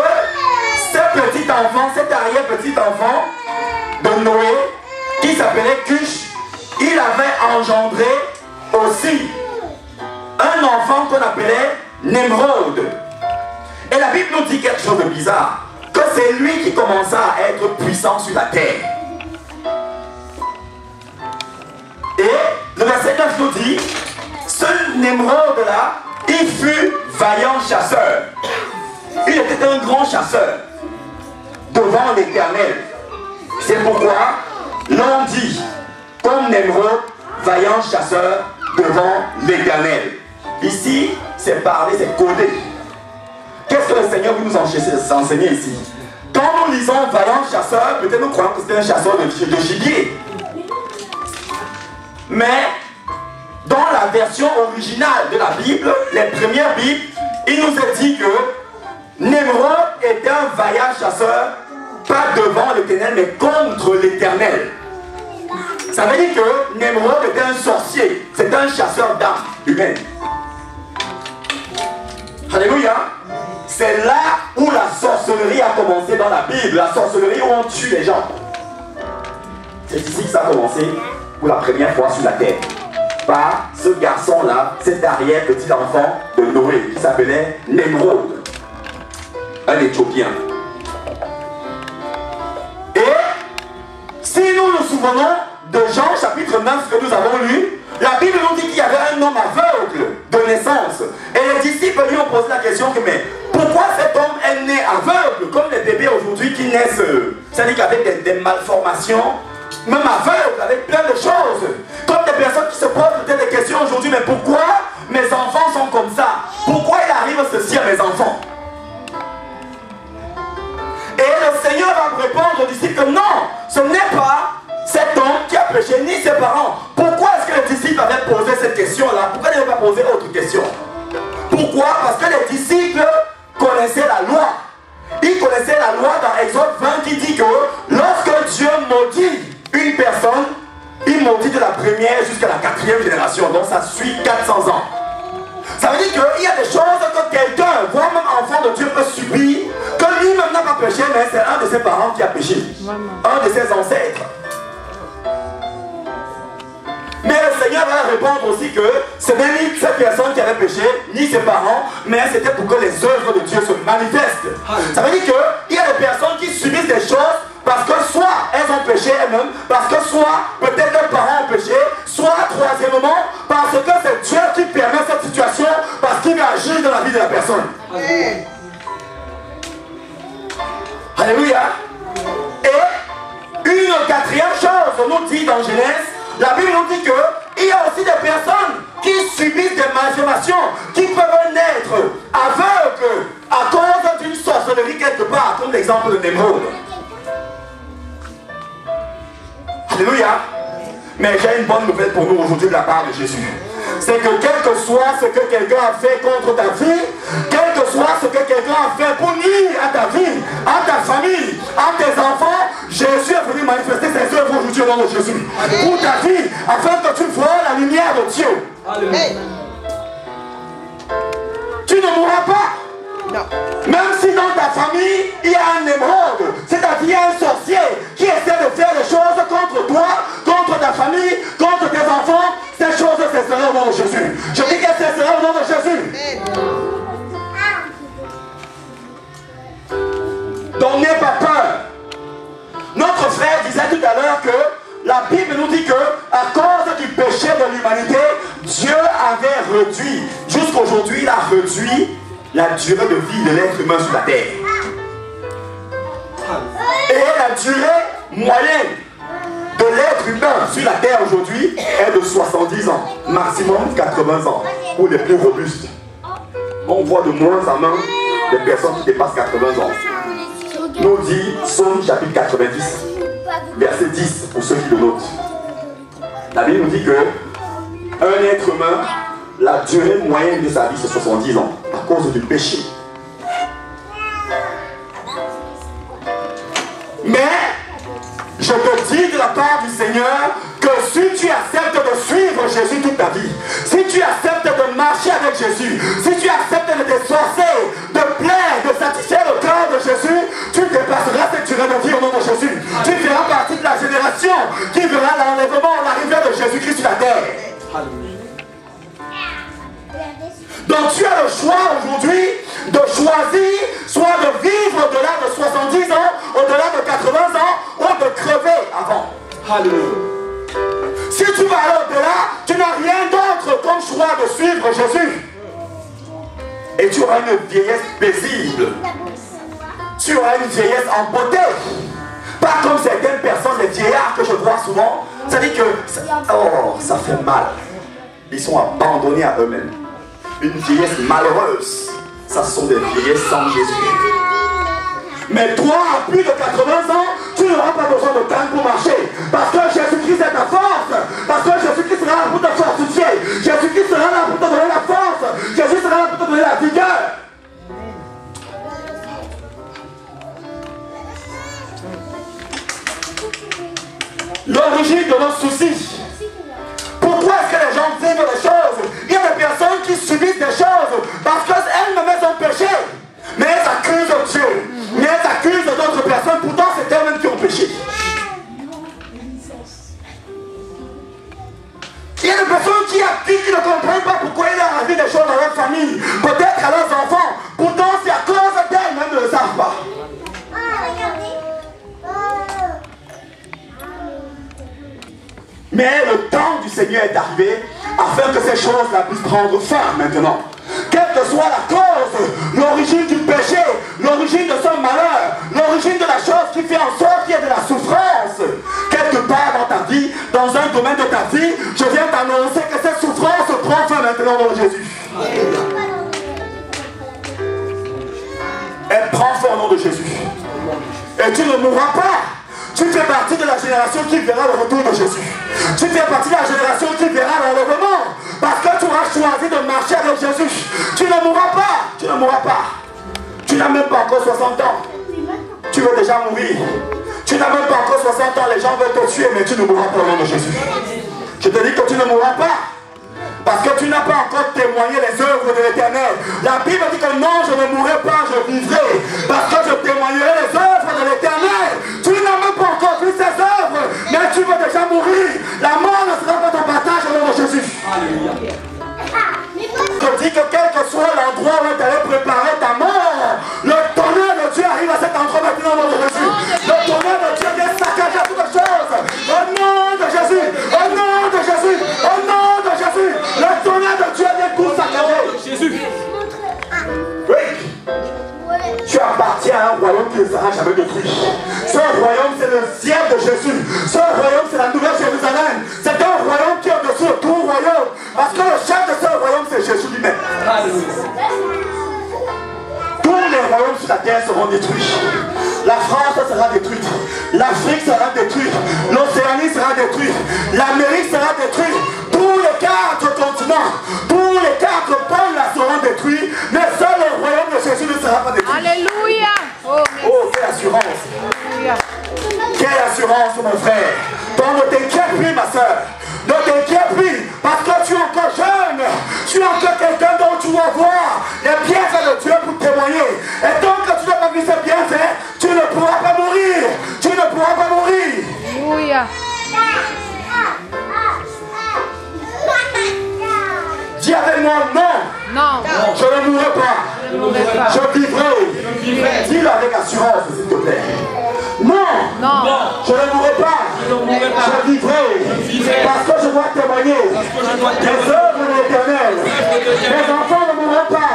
ce petit enfant, cet arrière-petit enfant de Noé, qui s'appelait Cush, il avait engendré aussi un enfant qu'on appelait Nemrod. Et la Bible nous dit quelque chose de bizarre, que c'est lui qui commença à être puissant sur la terre. Et le verset 9 nous dit, ce Nemrod-là, il fut vaillant chasseur. Il était un grand chasseur devant l'Éternel. C'est pourquoi l'on dit, comme Nemrod, vaillant chasseur devant l'Éternel. Ici, c'est parlé, c'est codé. Qu'est-ce que le Seigneur veut nous enseigner ici? Quand nous lisons vaillant chasseur, peut-être nous croyons que c'était un chasseur de gibier. Mais dans la version originale de la Bible, les premières Bibles, il nous est dit que Nemrod était un vaillant chasseur, pas devant l'Éternel, mais contre l'Éternel. Ça veut dire que Nemrod était un sorcier, c'était un chasseur d'âmes humaines. Alléluia. C'est là où la sorcellerie a commencé dans la Bible, la sorcellerie où on tue les gens. C'est ici que ça a commencé pour la première fois sur la terre. Par ce garçon-là, cet arrière-petit enfant de Noé, qui s'appelait Nemrod, un Éthiopien. Et si nous nous souvenons de Jean chapitre 9 que nous avons lu, la Bible nous dit qu'il y avait un homme aveugle de naissance. Et les disciples lui ont posé la question que, mais pourquoi cet homme est né aveugle, comme les bébés aujourd'hui qui naissent, c'est-à-dire qu'avec des malformations, même aveugle, avec plein de choses. Comme des personnes qui se posent peut-être des questions aujourd'hui, mais pourquoi mes enfants sont comme ça? Pourquoi il arrive ceci à mes enfants? Et le Seigneur va répondre aux disciples que non, ce n'est pas cet homme qui a péché, ni ses parents. Pourquoi est-ce que les disciples avaient posé cette question-là? Pourquoi ils n'avaient pas posé autre question? Pourquoi? Parce que les disciples connaissaient la loi. Ils génération, donc ça suit 400 ans. Ça veut dire qu'il y a des choses que quelqu'un, voire même enfant de Dieu, peut subir, que lui-même n'a pas péché, mais c'est un de ses parents qui a péché. Un de ses ancêtres. Mais le Seigneur va répondre aussi que ce n'est ni cette personne qui avait péché, ni ses parents, mais c'était pour que les œuvres de Dieu se manifestent. Ça veut dire qu'il y a des personnes qui subissent des choses parce que soit elles ont péché elles-mêmes, parce que soit peut-être leurs parents ont péché, soit troisièmement, parce que c'est Dieu qui permet cette situation, parce qu'il va agir dans la vie de la personne. Alléluia. Et une quatrième chose, on nous dit dans Genèse, la Bible nous dit qu'il y a aussi des personnes qui subissent des malformations, qui peuvent naître aveugles à cause d'une sorcellerie quelque part, comme l'exemple de Némrod. Alléluia. Mais j'ai une bonne nouvelle pour nous aujourd'hui de la part de Jésus. C'est que quel que soit ce que quelqu'un a fait contre ta vie, quel que soit ce que quelqu'un a fait pour nuire à ta vie, à ta famille, à tes enfants, Jésus est venu manifester ses œuvres aujourd'hui au nom de Jésus. Pour ta vie, afin que tu vois la lumière de Dieu. Hey. Tu ne mourras pas. Non. Même si dans ta famille, il y a un émeraude, c'est-à-dire un sorcier qui essaie de faire des choses contre toi, contre ta famille, contre tes enfants, ces choses cesseront au nom de Jésus. Je dis qu'elles cesseront au nom de Jésus. Donc n'aie pas peur. Notre frère disait tout à l'heure que la Bible nous dit que à cause du péché de l'humanité, Dieu avait réduit, jusqu'aujourd'hui il a réduit la durée de vie de l'être humain sur la terre. Et la durée moyenne de l'être humain sur la terre aujourd'hui est de 70 ans, maximum 80 ans, pour les plus robustes. On voit de moins en moins des personnes qui dépassent 80 ans. Nous dit Psaume chapitre 90, verset 10, pour ceux qui le notent. La Bible nous dit que un être humain, la durée moyenne de sa vie c'est 70 ans, à cause du péché. Mais je te dis de la part du Seigneur que si tu acceptes de suivre Jésus toute ta vie, si tu acceptes de marcher avec Jésus, si tu acceptes de t'esforcer, de plaire, de satisfaire le cœur de Jésus, tu dépasseras cette durée de vie au nom de Jésus. Tu feras partie de la génération qui verra l'enlèvement, l'arrivée de Jésus-Christ sur la terre. Donc tu as le choix aujourd'hui de choisir soit de vivre au-delà de 70 ans, au-delà de 80 ans, ou de crever avant. Alléluia. Si tu vas aller au-delà, tu n'as rien d'autre comme choix de suivre Jésus. Et tu auras une vieillesse paisible. Tu auras une vieillesse en beauté. Pas comme certaines personnes, les vieillards que je vois souvent. Ça dit que, ça fait mal. Ils sont abandonnés à eux-mêmes. Une vieillesse malheureuse, ça sont des vieillesses sans Jésus. Mais toi, à plus de 80 ans, tu n'auras pas besoin de canne pour marcher. Parce que Jésus-Christ est ta force. Parce que Jésus-Christ sera là pour te fortifier. Jésus-Christ sera là pour te donner la force. Jésus sera là pour te donner la vigueur. L'origine de nos soucis. Pourquoi est-ce que les gens vivent des choses? Il y a des personnes qui subissent des choses parce qu'elles-mêmes ont péché. Mais elles accusent Dieu. Mais elles accusent d'autres personnes. Pourtant, c'est elles-mêmes qui ont péché. Il y a des personnes qui ne comprennent pas pourquoi il est arrivé des choses dans leur famille. Peut-être à leurs enfants. Pourtant, c'est à cause d'elles-mêmes ne le savent pas. Mais le temps du Seigneur est arrivé afin que ces choses-là puissent prendre fin maintenant. Quelle que soit la cause, l'origine du péché, l'origine de son malheur, l'origine de la chose qui fait en sorte qu'il y ait de la souffrance, quelque part dans ta vie, dans un domaine de ta vie, je viens t'annoncer que cette souffrance prend fin maintenant au nom de Jésus. Elle prend fin au nom de Jésus. Et tu ne mourras pas. Tu fais partie de la génération qui verra le retour de Jésus. Tu fais partie de la génération qui verra l'enlèvement. Parce que tu auras choisi de marcher avec Jésus. Tu ne mourras pas. Tu ne mourras pas. Tu n'as même pas encore 60 ans. Tu veux déjà mourir. Tu n'as même pas encore 60 ans. Les gens veulent te tuer, mais tu ne mourras pas au nom de Jésus. Je te dis que tu ne mourras pas. Parce que tu n'as pas encore témoigné les œuvres de l'Éternel. La Bible dit que non, je ne mourrai pas, je vivrai. Parce que je témoignerai les œuvres de l'Éternel. Tu n'as même pas encore vu ces œuvres, mais tu veux déjà mourir. La mort ne sera pas ton partage au nom de Jésus. Alléluia. Je dis que quel que soit l'endroit où tu allais préparer ta mort, le tonnerre de Dieu arrive à cet endroit maintenant au nom de Jésus. Le tonnerre de Dieu vient saccager toutes les choses. Au nom de Jésus, au nom de Jésus, au nom de Jésus, le tonnerre de Dieu vient tout saccager. Jésus. Oui. Tu appartiens à un royaume qui ne sera jamais détruit. Ce royaume, c'est le ciel de Jésus. Ce royaume, c'est la nouvelle Jérusalem. C'est un royaume qui est au-dessus de tout royaume. Parce que le chef de ce royaume, c'est Jésus lui-même. Tous les royaumes sur la terre seront détruits. La France sera détruite. L'Afrique sera détruite. L'Océanie sera détruite. L'Amérique sera détruite. Tous les 4 continents, tous les 4 pôles là seront détruits. Mais seul le royaume de Jésus ne sera pas détruit. Alléluia. Oh, quelle assurance. Quelle assurance, mon frère. Donc ne t'inquiète plus, ma soeur. Ne t'inquiète plus, parce que tu es encore jeune. Tu es encore quelqu'un dont tu vas voir les bienfaits de Dieu pour témoigner. Et tant que tu n'as pas vu ces bienfaits, tu ne pourras pas mourir. Tu ne pourras pas mourir. Alléluia. Dis avec moi non. Non. Je ne mourrai pas. Je vivrai. Dis-le avec assurance, s'il te plaît. Non. Je ne mourrai pas. Je vivrai. Parce que je dois témoigner les œuvres de l'Éternel. Mes enfants ne mourront pas.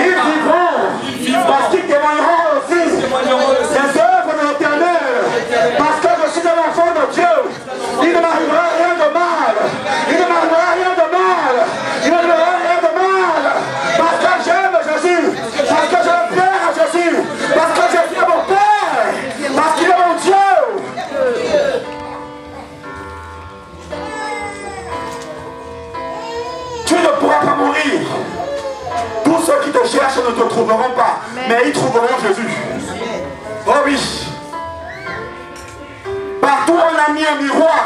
Ils vivront. Parce qu'ils témoigneront aussi les œuvres de l'Éternel. Parce que je suis un enfant de Dieu. Il ne m'arrivera rien de mal. Il ne m'arrivera rien de mal. Il ne m'arrivera rien de mal. Parce que j'aime Jésus. Parce que je plaire à Jésus. Parce que je suis mon Père. Parce qu'il est mon Dieu. Tu ne pourras pas mourir. Tous ceux qui te cherchent ne te trouveront pas. Mais ils trouveront Jésus. Oh oui. Partout on a mis un miroir.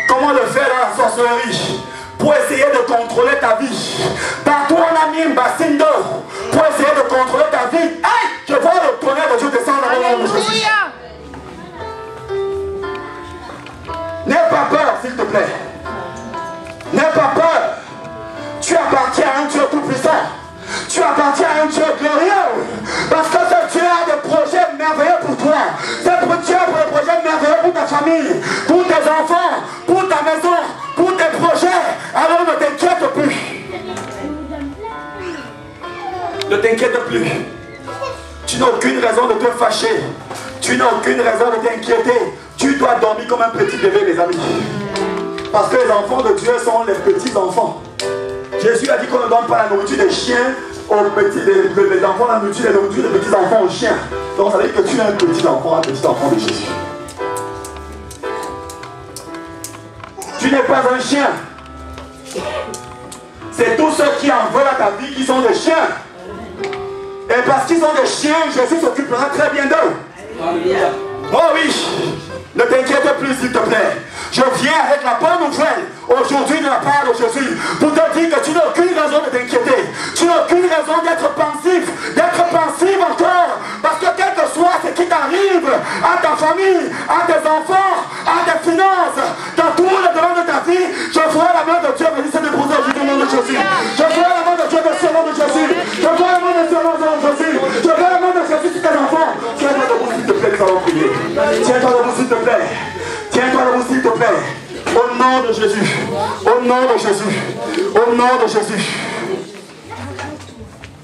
Comment le faire dans la sorcellerie? Pour essayer de contrôler ta vie. Partout on a mis une bassine d'eau. Pour essayer de contrôler ta vie. Aïe! Je vois le tonnerre de Dieu descendre dans le nom de Jésus. N'aie pas peur, s'il te plaît. N'aie pas peur. Tu appartiens à un Dieu tout-puissant. Tu appartiens à un Dieu glorieux. Parce que ce Dieu a des projets merveilleux pour toi. C'est pour Dieu pour des projets merveilleux pour ta famille, pour tes enfants, pour ta maison, pour tes projets. Alors ne t'inquiète plus. Ne t'inquiète plus. Tu n'as aucune raison de te fâcher. Tu n'as aucune raison de t'inquiéter. Tu dois dormir comme un petit bébé, les amis. Parce que les enfants de Dieu sont les petits enfants. Jésus a dit qu'on ne donne pas la nourriture des chiens aux petits, les enfants, la nourriture des petits enfants aux chiens. Donc ça veut dire que tu es un petit enfant de Jésus. Tu n'es pas un chien. C'est tous ceux qui en veulent à ta vie qui sont des chiens. Et parce qu'ils sont des chiens, Jésus s'occupera très bien d'eux. Oh oui. Ne t'inquiète plus, s'il te plaît. Je viens avec la bonne nouvelle aujourd'hui de la part de Jésus pour te dire que tu n'as aucune raison de t'inquiéter. Tu n'as aucune raison d'être pensif encore. Parce que quel que soit ce qui t'arrive à ta famille, à tes enfants, à tes finances, dans tous les domaines de ta vie, je vois la main de Dieu venir se déposer aujourd'hui au nom de Jésus. Je vois la main de Dieu venir au nom de Jésus. Je vois la main de Dieu au nom de Jésus. Je vois la main de Jésus sur tes enfants. Tiens-toi debout, s'il te plaît, nous allons prier. Tiens-toi debout, s'il te plaît. Tiens-toi debout, s'il te plaît. Au nom de Jésus. Au nom de Jésus. Au nom de Jésus.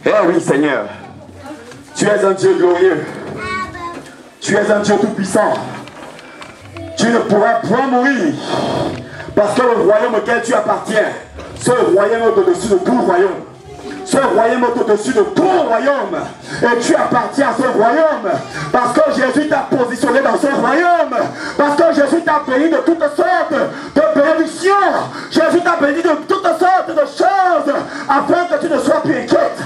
Eh oui, Seigneur. Tu es un Dieu glorieux. Tu es un Dieu tout-puissant. Tu ne pourras point mourir. Parce que le royaume auquel tu appartiens, ce royaume est au-dessus de tout royaume. Ce royaume est au-dessus de tout royaume. Et tu appartiens à ce royaume. Parce que Jésus t'a positionné dans ce royaume. Parce que Jésus t'a béni de toutes sortes de bénédictions. Jésus t'a béni de toutes sortes de choses. Afin que tu ne sois plus inquiète.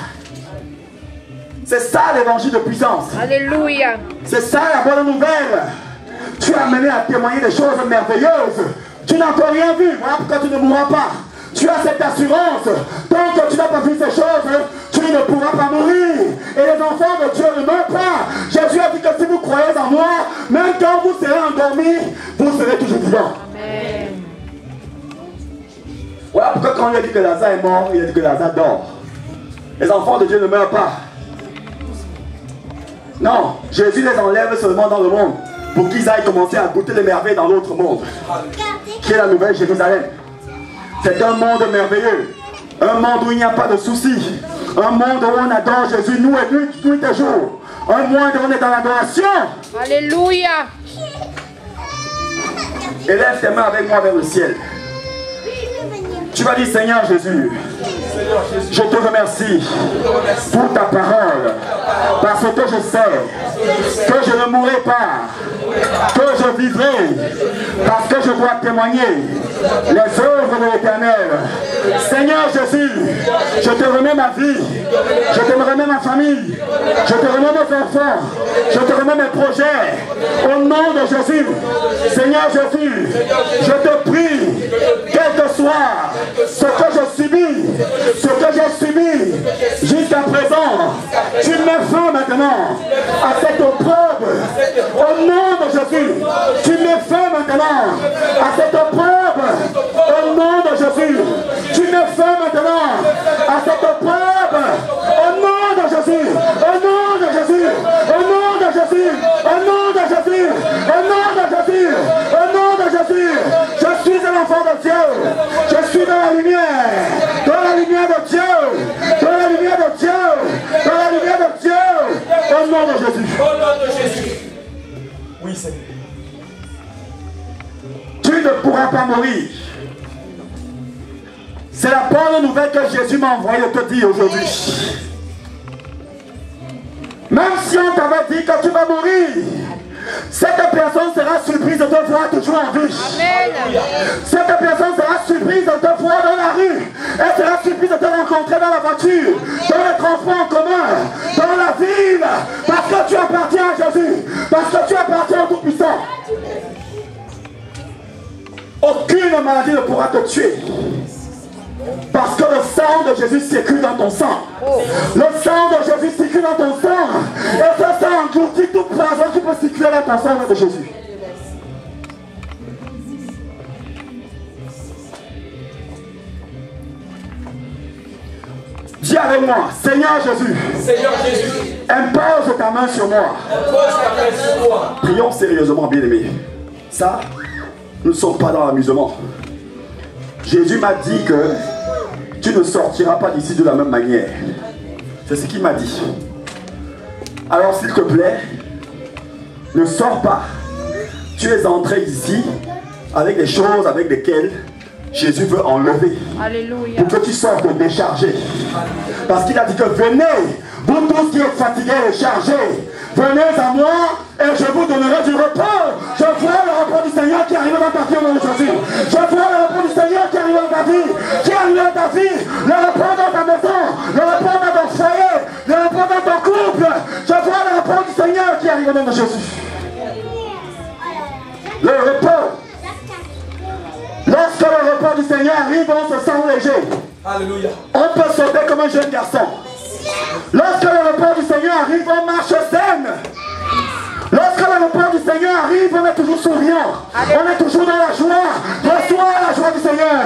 C'est ça l'évangile de puissance. Alléluia. C'est ça la bonne nouvelle. Tu es amené à témoigner des choses merveilleuses. Tu n'as encore rien vu. Voilà pourquoi tu ne mourras pas. Tu as cette assurance. Tant que tu n'as pas vu ces choses, tu ne pourras pas mourir. Et les enfants de Dieu ne meurent pas. Jésus a dit que si vous croyez en moi, même quand vous serez endormis, vous serez toujours vivants. Amen. Voilà pourquoi quand il a dit que Lazare est mort, il a dit que Lazare dort. Les enfants de Dieu ne meurent pas. Non, Jésus les enlève seulement dans le monde pour qu'ils aillent commencer à goûter les merveilles dans l'autre monde, qui est la nouvelle Jérusalem. C'est un monde merveilleux, un monde où il n'y a pas de soucis, un monde où on adore Jésus nuit et jour, un monde où on est dans l'adoration. Alléluia. Élève tes mains avec moi vers le ciel. Tu vas dire, Seigneur Jésus, je te remercie pour ta parole, parce que je sais que je ne mourrai pas, que je vivrai, parce que je dois témoigner les œuvres de l'Éternel. Seigneur Jésus, je te remets ma vie, je te remets ma famille, je te remets mes enfants, je te remets mes projets, au nom de Jésus. Seigneur Jésus, je te prie, quel que soit ce que je subis, ce que j'ai subi jusqu'à présent, tu mets fin maintenant à cette épreuve. Au nom de Jésus, tu mets fin maintenant à cette épreuve. Au nom de Jésus, tu mets fin maintenant à cette épreuve. Au nom de Jésus, au nom de Jésus, au nom de Jésus, au nom de Jésus, au nom de Jésus, au nom de Jésus. Je suis un enfant de Dieu. Je suis dans la lumière de Dieu, dans la lumière de Dieu, dans la lumière de Dieu, au nom de Jésus. Au nom de Jésus. Oui, Seigneur. Tu ne pourras pas mourir. C'est la bonne nouvelle que Jésus m'a envoyé te dire aujourd'hui. Même si on t'avait dit que tu vas mourir, cette personne sera surprise de te voir toujours en vie. Amen. Cette personne sera surprise de te voir dans la rue. Elle sera surprise de te rencontrer dans la voiture, dans les transports en commun, dans la ville. Parce que tu appartiens à Jésus. Parce que tu appartiens au Tout-Puissant. Aucune maladie ne pourra te tuer. Parce que le sang de Jésus circule dans ton sang. Le sang de Jésus circule dans ton sang. Et ce sang engloutit tout poison qui peut circuler dans ton sang de Jésus. Dis avec moi, Seigneur Jésus, impose ta main sur moi. Prions sérieusement, bien-aimés. Ça, nous ne sommes pas dans l'amusement. Jésus m'a dit que tu ne sortiras pas d'ici de la même manière. C'est ce qu'il m'a dit. Alors s'il te plaît, ne sors pas. Tu es entré ici avec des choses avec lesquelles Jésus veut enlever. Alléluia. Pour que tu sortes déchargé. Parce qu'il a dit que venez, vous tous qui êtes fatigués et chargés, venez à moi et je vous donnerai du repos. Je vois le repos du Seigneur qui arrive dans ta vie aujourd'hui. Je vois le repos du Seigneur qui arrive dans ta vie. Qui arrive dans ta vie. Le repos dans ta maison. Le repos dans ton foyer. Le repos dans ton couple. Je vois le repos du Seigneur qui arrive dans Jésus. Le repos. Lorsque le repos du Seigneur arrive, on se sent léger. Alléluia. On peut sauter comme un jeune garçon. Lorsque le repos du Seigneur arrive, on marche zen. Lorsque le repos du Seigneur arrive, on est toujours souriant. On est toujours dans la joie. Reçois la joie du Seigneur.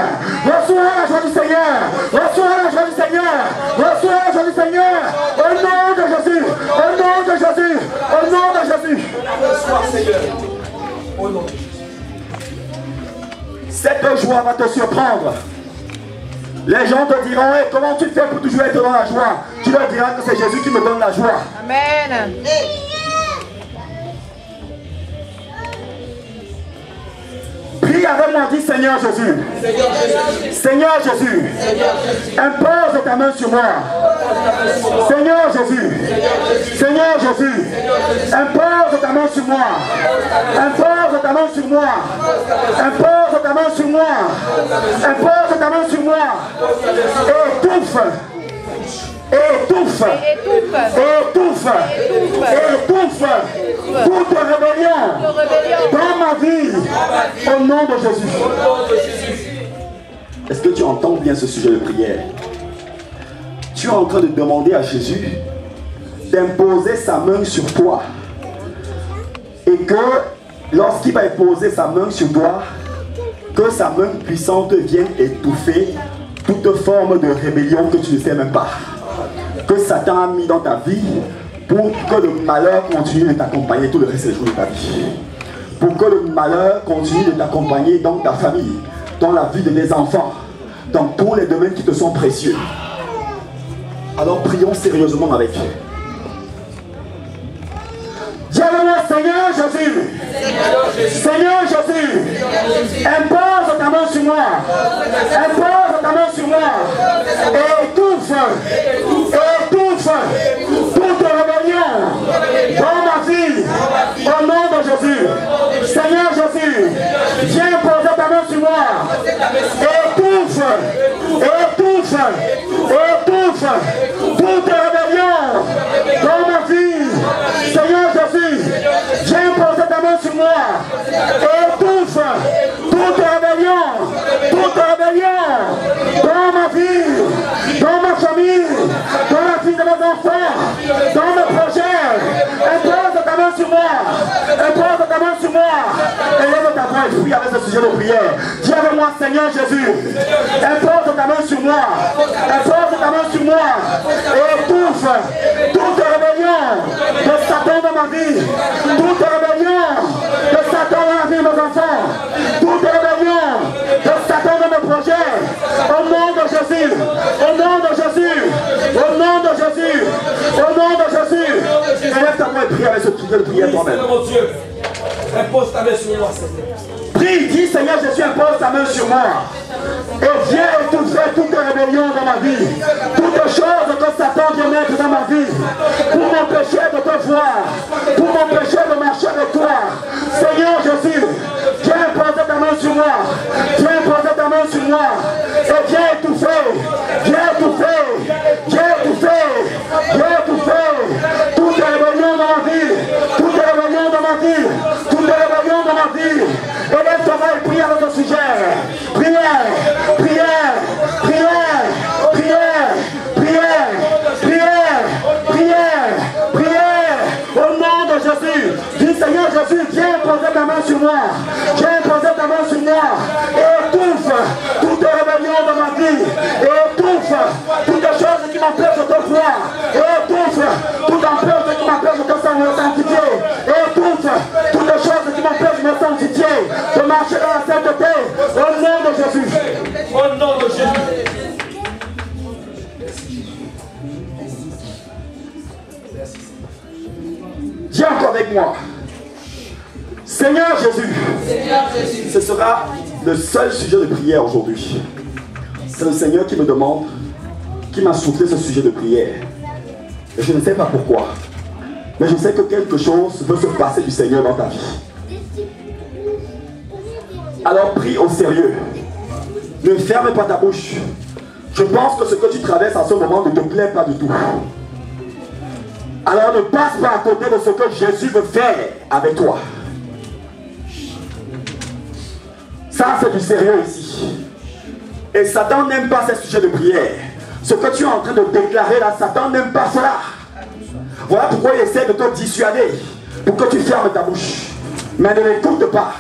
Reçois la joie du Seigneur. Reçois la joie du Seigneur. Reçois la joie du Seigneur. Au nom de Jésus. Au nom de Jésus. Au nom de Jésus. Reçois, Seigneur. Au nom de Jésus. Cette joie va te surprendre. Les gens te diront, hey, comment tu fais pour toujours être dans la joie? Tu leur diras que c'est Jésus qui me donne la joie. Amen. Prie avec moi, dis Seigneur Jésus. Seigneur Jésus. Impose ta main sur moi. Seigneur Jésus. Seigneur Jésus. Impose ta main sur moi. Impose ta main sur moi. Impose ta main sur moi. Impose ta main sur moi. Étouffe. Étouffe. Étouffe. Étouffe. Toute rébellion dans ma vie. Au nom de Jésus. Est-ce que tu entends bien ce sujet de prière? Tu es en train de demander à Jésus d'imposer sa main sur toi. Et que lorsqu'il va imposer sa main sur toi, que sa main puissante vienne étouffer toute forme de rébellion que tu ne sais même pas. Que Satan a mis dans ta vie pour que le malheur continue de t'accompagner tout le reste des jours de ta vie. Pour que le malheur continue de t'accompagner dans ta famille, dans la vie de tes enfants, dans tous les domaines qui te sont précieux. Alors prions sérieusement avec. Dis avec moi, Seigneur Jésus. Seigneur Jésus. Impose ta main sur moi. Impose ta main sur moi. Et étouffe toute rébellion dans ma vie. Au nom de Jésus. Seigneur Jésus. Viens poser ta main sur moi. Étouffe toute rébellion dans ma vie. Seigneur Jésus, viens poser ta main sur moi. Étouffe toute rébellion dans ma vie, dans ma famille, dans la vie de mes enfants, dans mes projets. Impose ta main sur moi. Impose ta main sur moi. Élève ta voix et prie avec ce sujet de prière. Dis avec moi, Seigneur Jésus, impose ta main sur moi. Impose ta main sur moi. Et étouffe toute rébellion de Satan dans ma vie. Toute rébellion de Satan dans la vie de mes enfants. Toute rébellion de Satan dans mes projets. Au nom de Jésus. Au nom de Jésus. Au nom de Jésus. Au nom de Jésus. Élève ta voix et prie avec ce sujet de prière toi-même. Mon Dieu, impose ta main sur moi, Seigneur. Prie, dis Seigneur Jésus, impose ta main sur moi. Et viens étouffer toute rébellion dans ma vie. Toutes choses que Satan vient mettre dans ma vie. Pour m'empêcher de te voir. Pour m'empêcher de marcher avec toi. Seigneur Jésus, viens poser ta main sur moi. Viens poser ta main sur moi. Et viens étouffer. Viens étouffer. Viens étouffer. Viens étouffer. Toute rébellion dans ma vie. Toute rébellion dans ma vie. Toute rébellion dans ma vie. Élève ta main et prie avec ce sujet. Prière, prière, prière, prière, prière, prière, prière, prière. Au nom de Jésus, dis Seigneur Jésus, viens poser ta main sur moi. Viens poser ta main sur moi. Et étouffe toute rébellion dans ma vie. Et étouffe toutes les choses qui m'empêchent de te voir. Et étouffe toutes les choses qui m'empêchent de te sanctifier. Et étouffe toutes les choses qui m'empêchent de me sanctifier, de marcher dans la sainteté. Au nom de Jésus. Au nom de Jésus. Viens encore avec moi. Seigneur Jésus. Ce sera le seul sujet de prière aujourd'hui. C'est le Seigneur qui me demande, qui m'a soufflé ce sujet de prière. Et je ne sais pas pourquoi. Mais je sais que quelque chose veut se passer du Seigneur dans ta vie. Alors prie au sérieux. Ne ferme pas ta bouche. Je pense que ce que tu traverses en ce moment ne te plaît pas du tout. Alors ne passe pas à côté de ce que Jésus veut faire avec toi. Ça, c'est du sérieux ici. Et Satan n'aime pas ces sujets de prière. Ce que tu es en train de déclarer là, Satan n'aime pas cela. Voilà pourquoi il essaie de te dissuader, pour que tu fermes ta bouche. Mais ne l'écoute pas.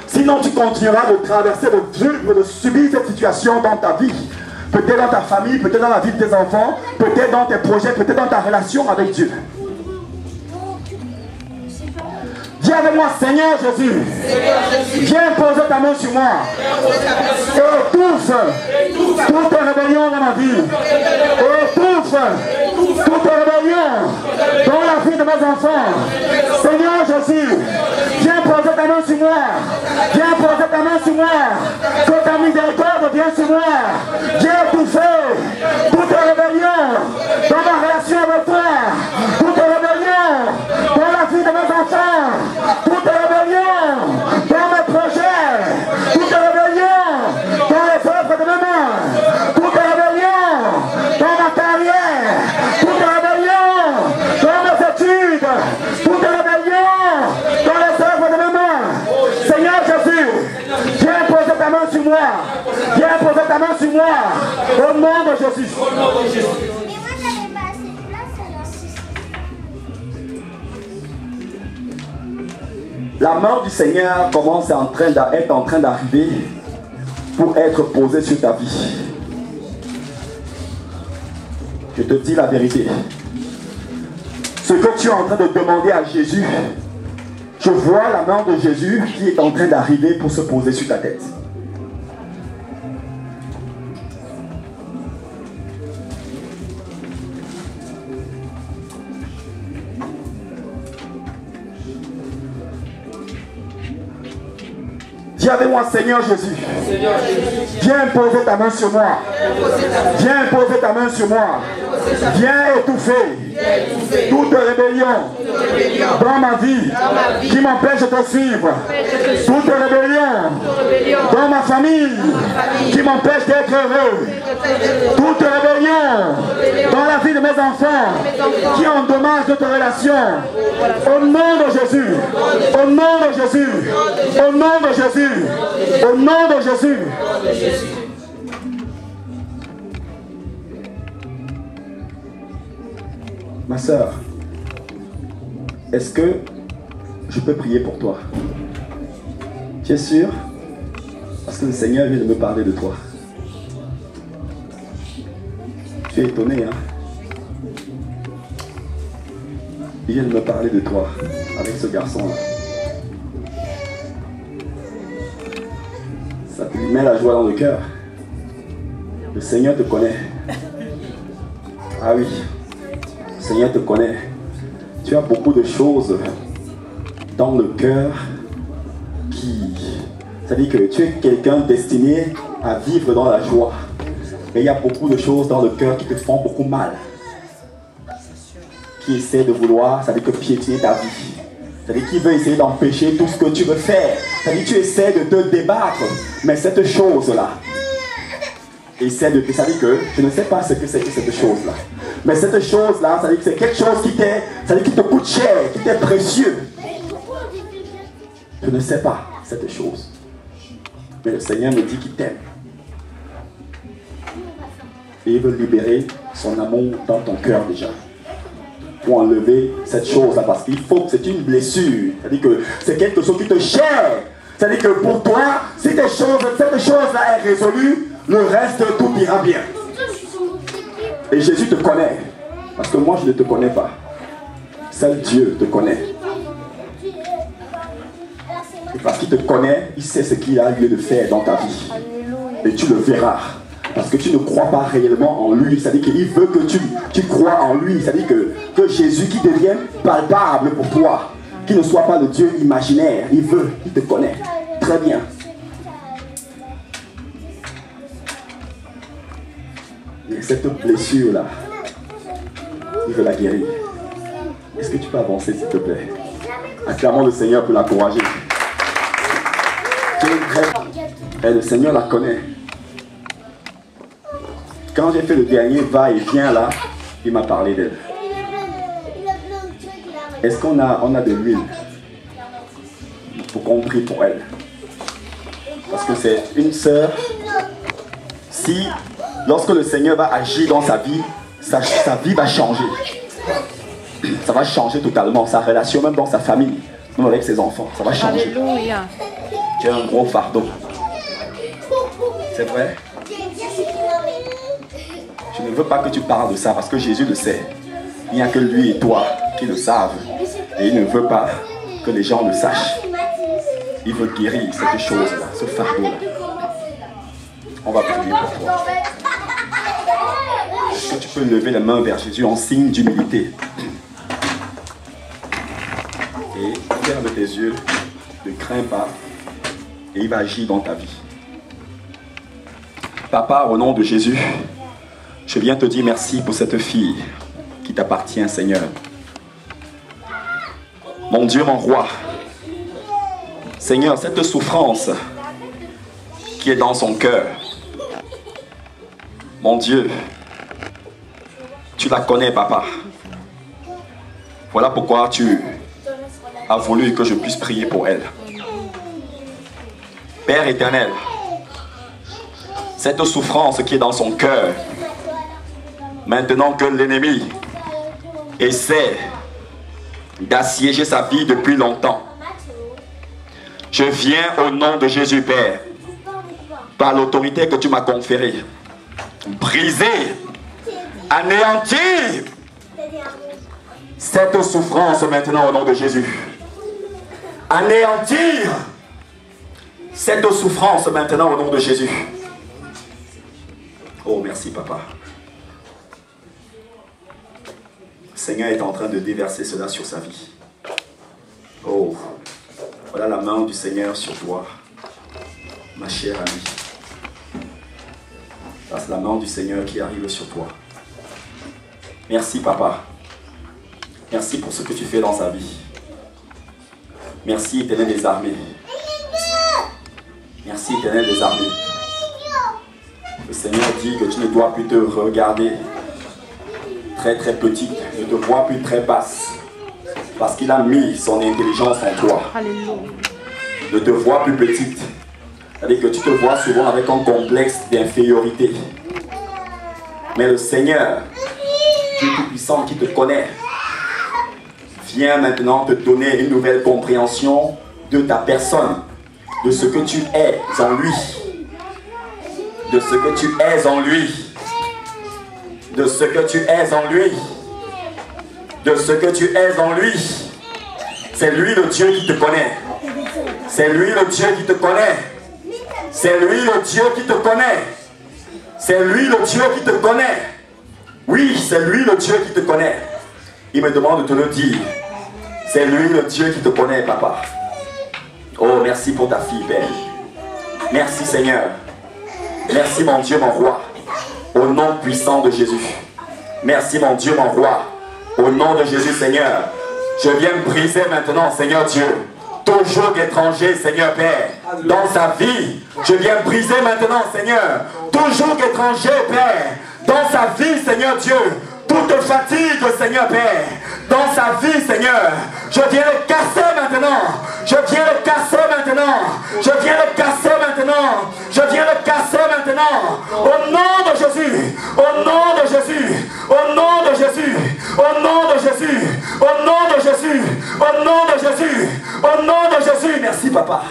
Sinon tu continueras de traverser, de vivre, de subir cette situation dans ta vie. Peut-être dans ta famille, peut-être dans la vie de tes enfants, peut-être dans tes projets, peut-être dans ta relation avec Dieu. Dis avec moi, Seigneur Jésus, viens poser ta main sur moi. Et étouffe toute rébellion dans ma vie. Et étouffe toute rébellion dans la vie de mes enfants. Seigneur Jésus, viens poser ta main sur moi. Viens poser ta main sur moi. Que ta miséricorde vienne sur moi. Viens étouffer toute rébellion dans ma relation avec toi. Toute rébellion dans la vie de mes enfants. Toute rébellion dans mes projets. Toute rébellion dans les œuvres de mes mains. Toute rébellion dans ma carrière. Toute rébellion dans mes études. Toute rébellion dans les œuvres de mes mains. Seigneur Jésus, viens poser ta main sur moi. Viens poser ta main Jésus. Au nom de Jésus. La main du Seigneur commence à être en train d'arriver pour être posée sur ta vie. Je te dis la vérité. Ce que tu es en train de demander à Jésus, je vois la main de Jésus qui est en train d'arriver pour se poser sur ta tête. Dis avec moi, Seigneur Jésus, viens poser ta main sur moi. Viens poser ta main sur moi. Viens étouffer toute rébellion dans ma vie qui m'empêche de te suivre. Toute rébellion dans ma famille qui m'empêche d'être heureux. Toute rébellion dans la vie de mes enfants qui endommage notre relation. Au nom de Jésus, au nom de Jésus, au nom de Jésus, au nom de Jésus. Ma soeur, est-ce que je peux prier pour toi? Tu es sûr? Parce que le Seigneur vient de me parler de toi. Tu es étonné, hein? Il vient de me parler de toi avec ce garçon-là. Ça te met la joie dans le cœur. Le Seigneur te connaît. Ah oui. Le Seigneur te connaît. Tu as beaucoup de choses dans le cœur c'est-à-dire que tu es quelqu'un destiné à vivre dans la joie. Mais il y a beaucoup de choses dans le cœur qui te font beaucoup mal. Qui essaie de vouloir, c'est-à-dire que piétiner ta vie. C'est-à-dire qu'il veut essayer d'empêcher tout ce que tu veux faire. C'est-à-dire que tu essaies de te débattre. Mais cette chose-là, c'est-à-dire que je ne sais pas ce que c'est que cette chose-là. Mais cette chose-là, c'est-à-dire que c'est quelque chose qui te coûte cher, qui t'est précieux. Je ne sais pas cette chose. Mais le Seigneur me dit qu'il t'aime. Et il veut libérer son amour dans ton cœur déjà. Pour enlever cette chose-là. Parce qu'il faut que c'est une blessure. C'est-à-dire que c'est quelque chose qui te cher. C'est-à-dire que pour toi, si cette chose-là est résolue, le reste, tout ira bien. Et Jésus te connaît. Parce que moi, je ne te connais pas. Seul Dieu te connaît. Et parce qu'il te connaît, il sait ce qu'il a lieu de faire dans ta vie. Et tu le verras. Parce que tu ne crois pas réellement en lui. C'est-à-dire qu'il veut que tu crois en lui. C'est-à-dire que Jésus qui devienne palpable pour toi. Qu'il ne soit pas le Dieu imaginaire. Il veut, il te connaît. Très bien. Et cette blessure-là, il veut la guérir. Est-ce que tu peux avancer, s'il te plaît? Acclamons le Seigneur pour l'encourager. Et le Seigneur la connaît. Quand j'ai fait le dernier va-et-vient là, il m'a parlé d'elle. Est-ce qu'on a de l'huile pour qu'on prie pour elle? Parce que c'est une sœur. Si, lorsque le Seigneur va agir dans sa vie, sa vie va changer. Ça va changer totalement. Sa relation, même dans sa famille, même avec ses enfants, ça va changer. Alléluia. Tu as un gros fardeau. C'est vrai? Je ne veux pas que tu parles de ça parce que Jésus le sait. Il n'y a que lui et toi qui le savent. Et il ne veut pas que les gens le sachent. Il veut guérir cette chose-là, ce fardeau-là. On va prier pour toi. Est-ce que tu peux lever la main vers Jésus en signe d'humilité? Et ferme tes yeux, ne crains pas. Et il va agir dans ta vie. Papa, au nom de Jésus, je viens te dire merci pour cette fille qui t'appartient, Seigneur. Mon Dieu, mon roi, Seigneur, cette souffrance qui est dans son cœur, mon Dieu, tu la connais, Papa. Voilà pourquoi tu as voulu que je puisse prier pour elle. Père éternel, cette souffrance qui est dans son cœur, Maintenant que l'ennemi essaie d'assiéger sa vie depuis longtemps, je viens au nom de Jésus, Père, par l'autorité que tu m'as conférée, briser, anéantir cette souffrance maintenant au nom de Jésus. Anéantir cette souffrance maintenant au nom de Jésus. Oh, merci, Papa. Le Seigneur est en train de déverser cela sur sa vie. Oh, voilà la main du Seigneur sur toi, ma chère amie. Ça, c'est la main du Seigneur qui arrive sur toi. Merci, Papa. Merci pour ce que tu fais dans sa vie. Merci, Éternel des armées. Merci, Éternel des armées. Le Seigneur dit que tu ne dois plus te regarder très très petite, ne te vois plus très basse, parce qu'il a mis son intelligence en toi. Alléluia. Ne te vois plus petite. C'est-à-dire que tu te vois souvent avec un complexe d'infériorité. Mais le Seigneur, Dieu Tout-Puissant qui te connaît, vient maintenant te donner une nouvelle compréhension de ta personne, de ce que tu es en lui, de ce que tu es en lui, de ce que tu es en lui, de ce que tu es en lui. C'est lui le Dieu qui te connaît. C'est lui le Dieu qui te connaît. C'est lui le Dieu qui te connaît. C'est lui le Dieu qui te connaît. Oui, c'est lui le Dieu qui te connaît. Il me demande de te le dire. C'est lui le Dieu qui te connaît, Papa. Oh, merci pour ta fille, Père. Merci, Seigneur. Merci, mon Dieu, mon roi. Au nom puissant de Jésus. Merci, mon Dieu, mon roi. Au nom de Jésus, Seigneur. Je viens briser maintenant, Seigneur Dieu, tout joug étranger, Seigneur Père, dans sa vie. Je viens briser maintenant, Seigneur, tout joug étranger, Père, dans sa vie, Seigneur Dieu. Toute fatigue, Seigneur Père, dans sa vie, Seigneur, je viens le casser maintenant. Je viens le casser maintenant. Je viens le casser maintenant. Je viens le casser maintenant. Au nom de Jésus. Au nom de Jésus. Au nom de Jésus. Au nom de Jésus. Au nom de Jésus. Au nom de Jésus. Au nom de Jésus. Merci, Papa.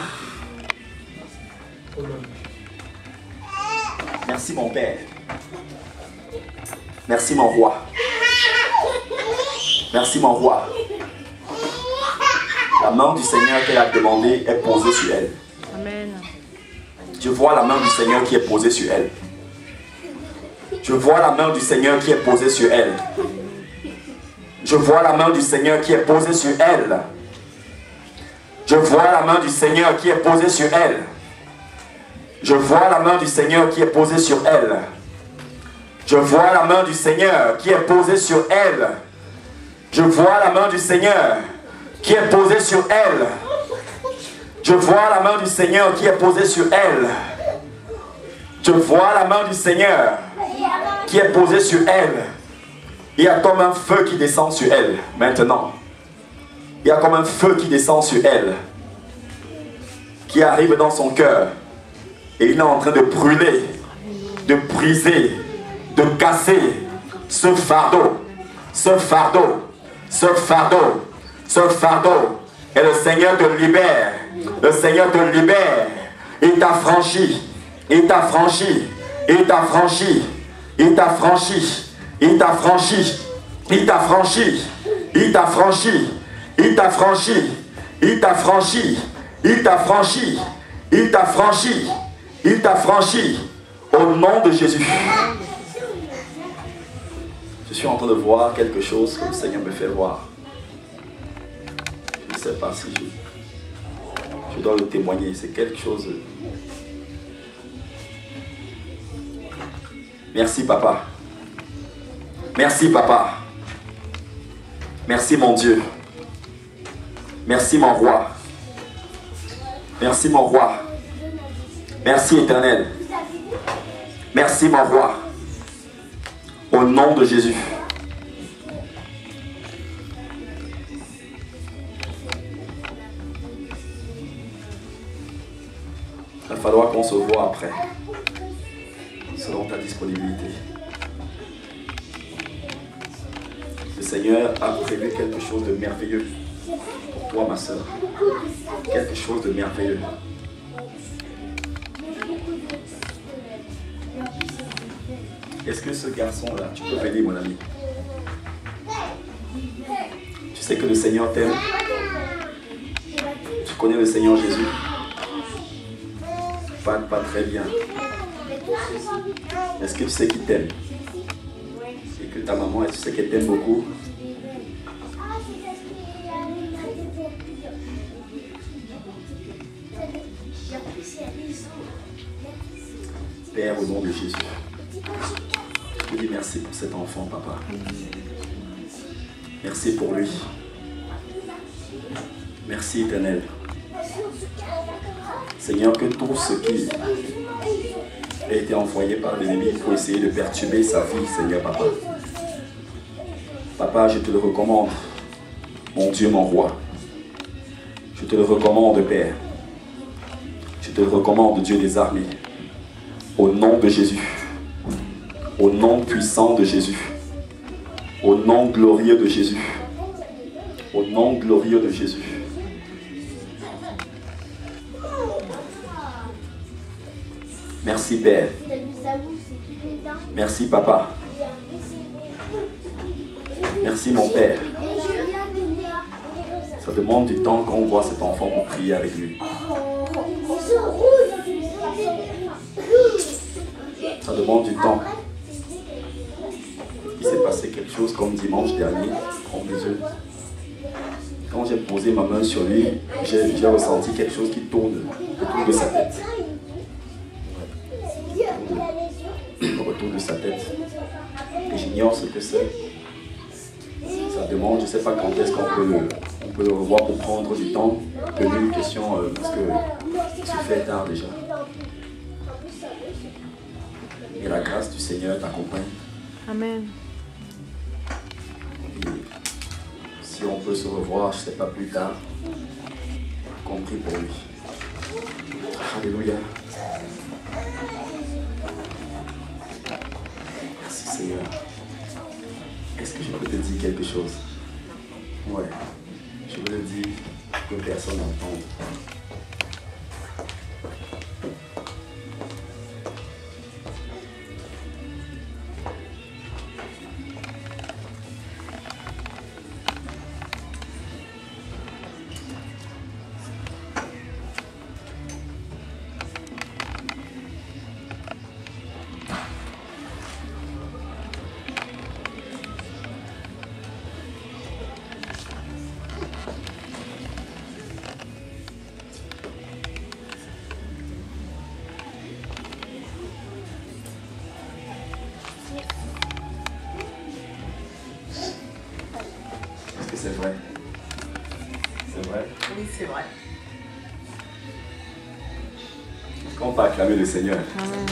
Merci, mon Père. Merci, mon roi. Merci, mon roi. La main du Seigneur qu'elle a demandée est posée sur elle. Amen. Je vois la main du Seigneur qui est posée sur elle. Je vois la main du Seigneur qui est posée sur elle. Je vois la main du Seigneur qui est posée sur elle. Je vois la main du Seigneur qui est posée sur elle. Je vois la main du Seigneur qui est posée sur elle. Je vois la main du Seigneur qui est posée sur elle. Je vois la main du Seigneur qui est posée sur elle. Je vois la main du Seigneur qui est posée sur elle. Je vois la main du Seigneur qui est posée sur elle. Il y a comme un feu qui descend sur elle maintenant. Il y a comme un feu qui descend sur elle, qui arrive dans son cœur. Et il est en train de brûler, de briser, de casser ce fardeau, ce fardeau, ce fardeau, ce fardeau. Et le Seigneur te libère. Le Seigneur te libère. Il t'a franchi. Il t'a franchi. Il t'a franchi. Il t'a franchi. Il t'a franchi. Il t'a franchi. Il t'a franchi. Il t'a franchi. Il t'a franchi. Il t'a franchi. Il t'a franchi. Il t'a franchi. Au nom de Jésus. Je suis en train de voir quelque chose que le Seigneur me fait voir. Je ne sais pas si je dois le témoigner. C'est quelque chose. Merci, Papa. Merci, Papa. Merci, mon Dieu. Merci, mon roi. Merci, mon roi. Merci, Éternel. Merci, mon roi. Au nom de Jésus. Il faudra qu'on se voit après, selon ta disponibilité. Le Seigneur a prévu quelque chose de merveilleux pour toi, ma soeur. Quelque chose de merveilleux. Est-ce que ce garçon-là, tu peux venir, mon ami? Tu sais que le Seigneur t'aime. Tu connais le Seigneur Jésus? Pas très bien. Est-ce que tu sais qu'il t'aime? Et que ta maman, tu sais qu'elle t'aime beaucoup? Père, au nom de Jésus, je te dis merci pour cet enfant, papa. Merci pour lui. Merci, Éternel. Seigneur, que tout ce qui a été envoyé par l'ennemi pour essayer de perturber sa vie, Seigneur, papa. Papa, je te le recommande, mon Dieu, mon roi. Je te le recommande, Père. Je te le recommande, Dieu des armées. Au nom de Jésus. Au nom puissant de Jésus. Au nom glorieux de Jésus. Au nom glorieux de Jésus. Merci, Père. Merci, Papa. Merci, mon Père. Ça demande du temps qu'on voit cet enfant pour prier avec lui. Ça demande du temps. Il s'est passé quelque chose comme dimanche dernier, en mes yeux. Quand j'ai posé ma main sur lui, j'ai ressenti quelque chose qui tourne autour de sa tête. Autour de sa tête. Et j'ignore ce que c'est. Ça demande, je ne sais pas quand est-ce qu'on peut le revoir pour prendre du temps. Une question, parce que tu fais tard déjà. Et la grâce du Seigneur t'accompagne. Amen. Et si on peut se revoir, je ne sais pas, plus tard, compris pour lui. Alléluia. Merci Seigneur. Est-ce que je peux te dire quelque chose? Ouais. Je veux le dire que personne n'entende. C'est vrai. C'est vrai. Oui, c'est vrai. Est-ce qu'on peut acclamer le Seigneur? Amen.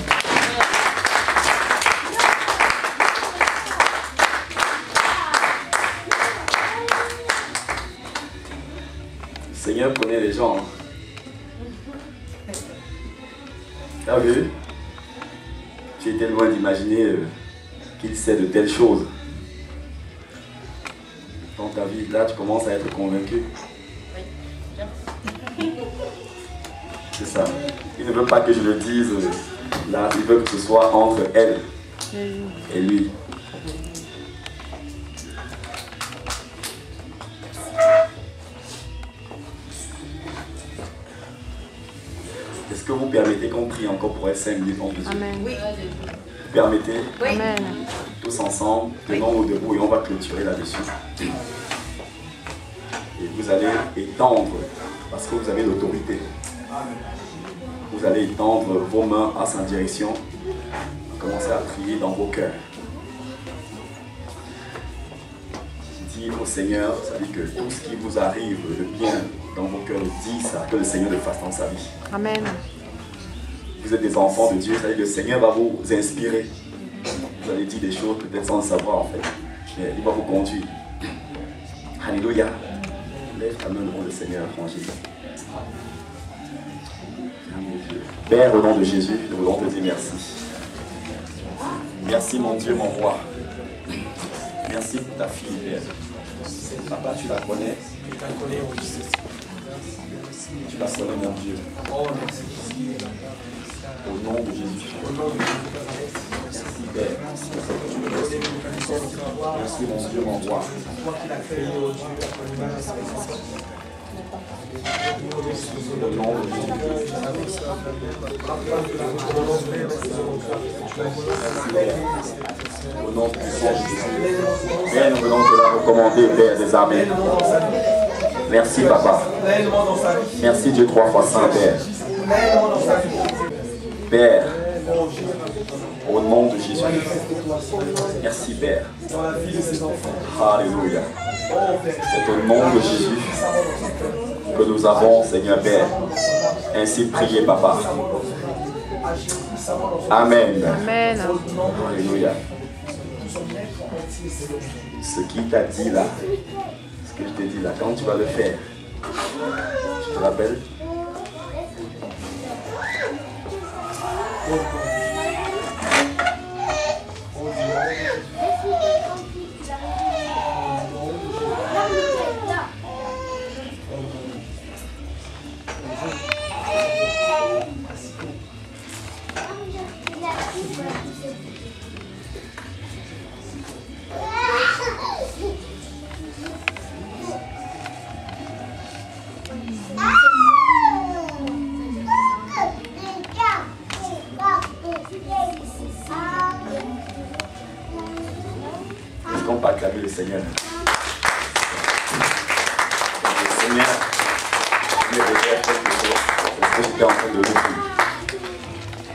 Le Seigneur connaît les gens. T'as vu? Tu étais loin d'imaginer qu'il sait de telles choses. Dans ta vie, là, tu commences à être convaincu. Oui. C'est ça. Il ne veut pas que je le dise là, il veut que ce soit entre elle et lui. Est-ce que vous permettez qu'on prie encore pour elle 5 minutes en plus? Amen. Oui. Vous permettez? Oui. Amen. Tous ensemble, tenons-nous debout et on va clôturer là-dessus. Et vous allez étendre, parce que vous avez l'autorité. Vous allez étendre vos mains à sa direction. Commencez à prier dans vos cœurs. Dites au Seigneur, ça dit que tout ce qui vous arrive de bien dans vos cœurs, dites ça, que le Seigneur le fasse dans sa vie. Amen. Vous êtes des enfants de Dieu, ça dit que le Seigneur va vous inspirer. Vous allez dire des choses peut-être sans le savoir en fait. Mais il va vous conduire. Alléluia. Lève ta main devant le Seigneur, franchis. Père, au nom de Jésus, nous voulons te dire merci. Merci mon Dieu, mon roi. Merci pour ta fille, Père. Papa, tu la connais. Tu la connais, mon Dieu. Au nom de Jésus. Merci, Père. Merci, mon Dieu, mon roi. Au nom de Jésus. Au nom de Jésus. Père, nous venons te la recommander, Père des armées. Merci, Papa. Merci, Dieu 3 fois saint, Père. Père, au nom de Jésus. Merci, Père. Alléluia. C'est au nom de Jésus que nous avons, Seigneur Père, ainsi prié, Papa. Amen. Amen. Alléluia. Ce qu'il t'a dit là, ce que je t'ai dit là, quand tu vas le faire, tu te rappelles? Est-ce qu'on peut acclamer le Seigneur? Le Seigneur, il a déjà fait quelque chose parce que j'étais en train de le faire.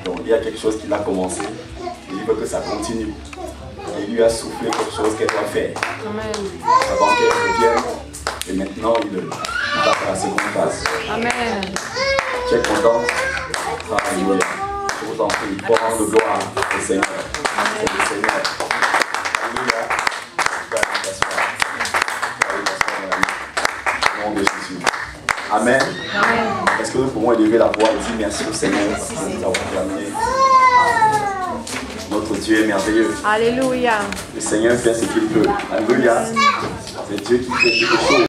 Donc il y a quelque chose qu'il a commencé et il veut que ça continue. Et il lui a soufflé quelque chose qu'elle doit faire. Avant qu'elle revienne. Et maintenant il passe à la seconde phase. Amen. Tu es content? Alléluia. Je vous en prie, pour rendre gloire au Seigneur. C'est le Seigneur. Alléluia. Au nom de Jésus. Amen. Est-ce que nous pouvons élever la voix et dire merci au Seigneur parce que nous avons terminé. Notre Dieu est merveilleux. Alléluia. Le Seigneur fait ce qu'il peut. Alléluia. C'est Dieu qui fait quelque chose.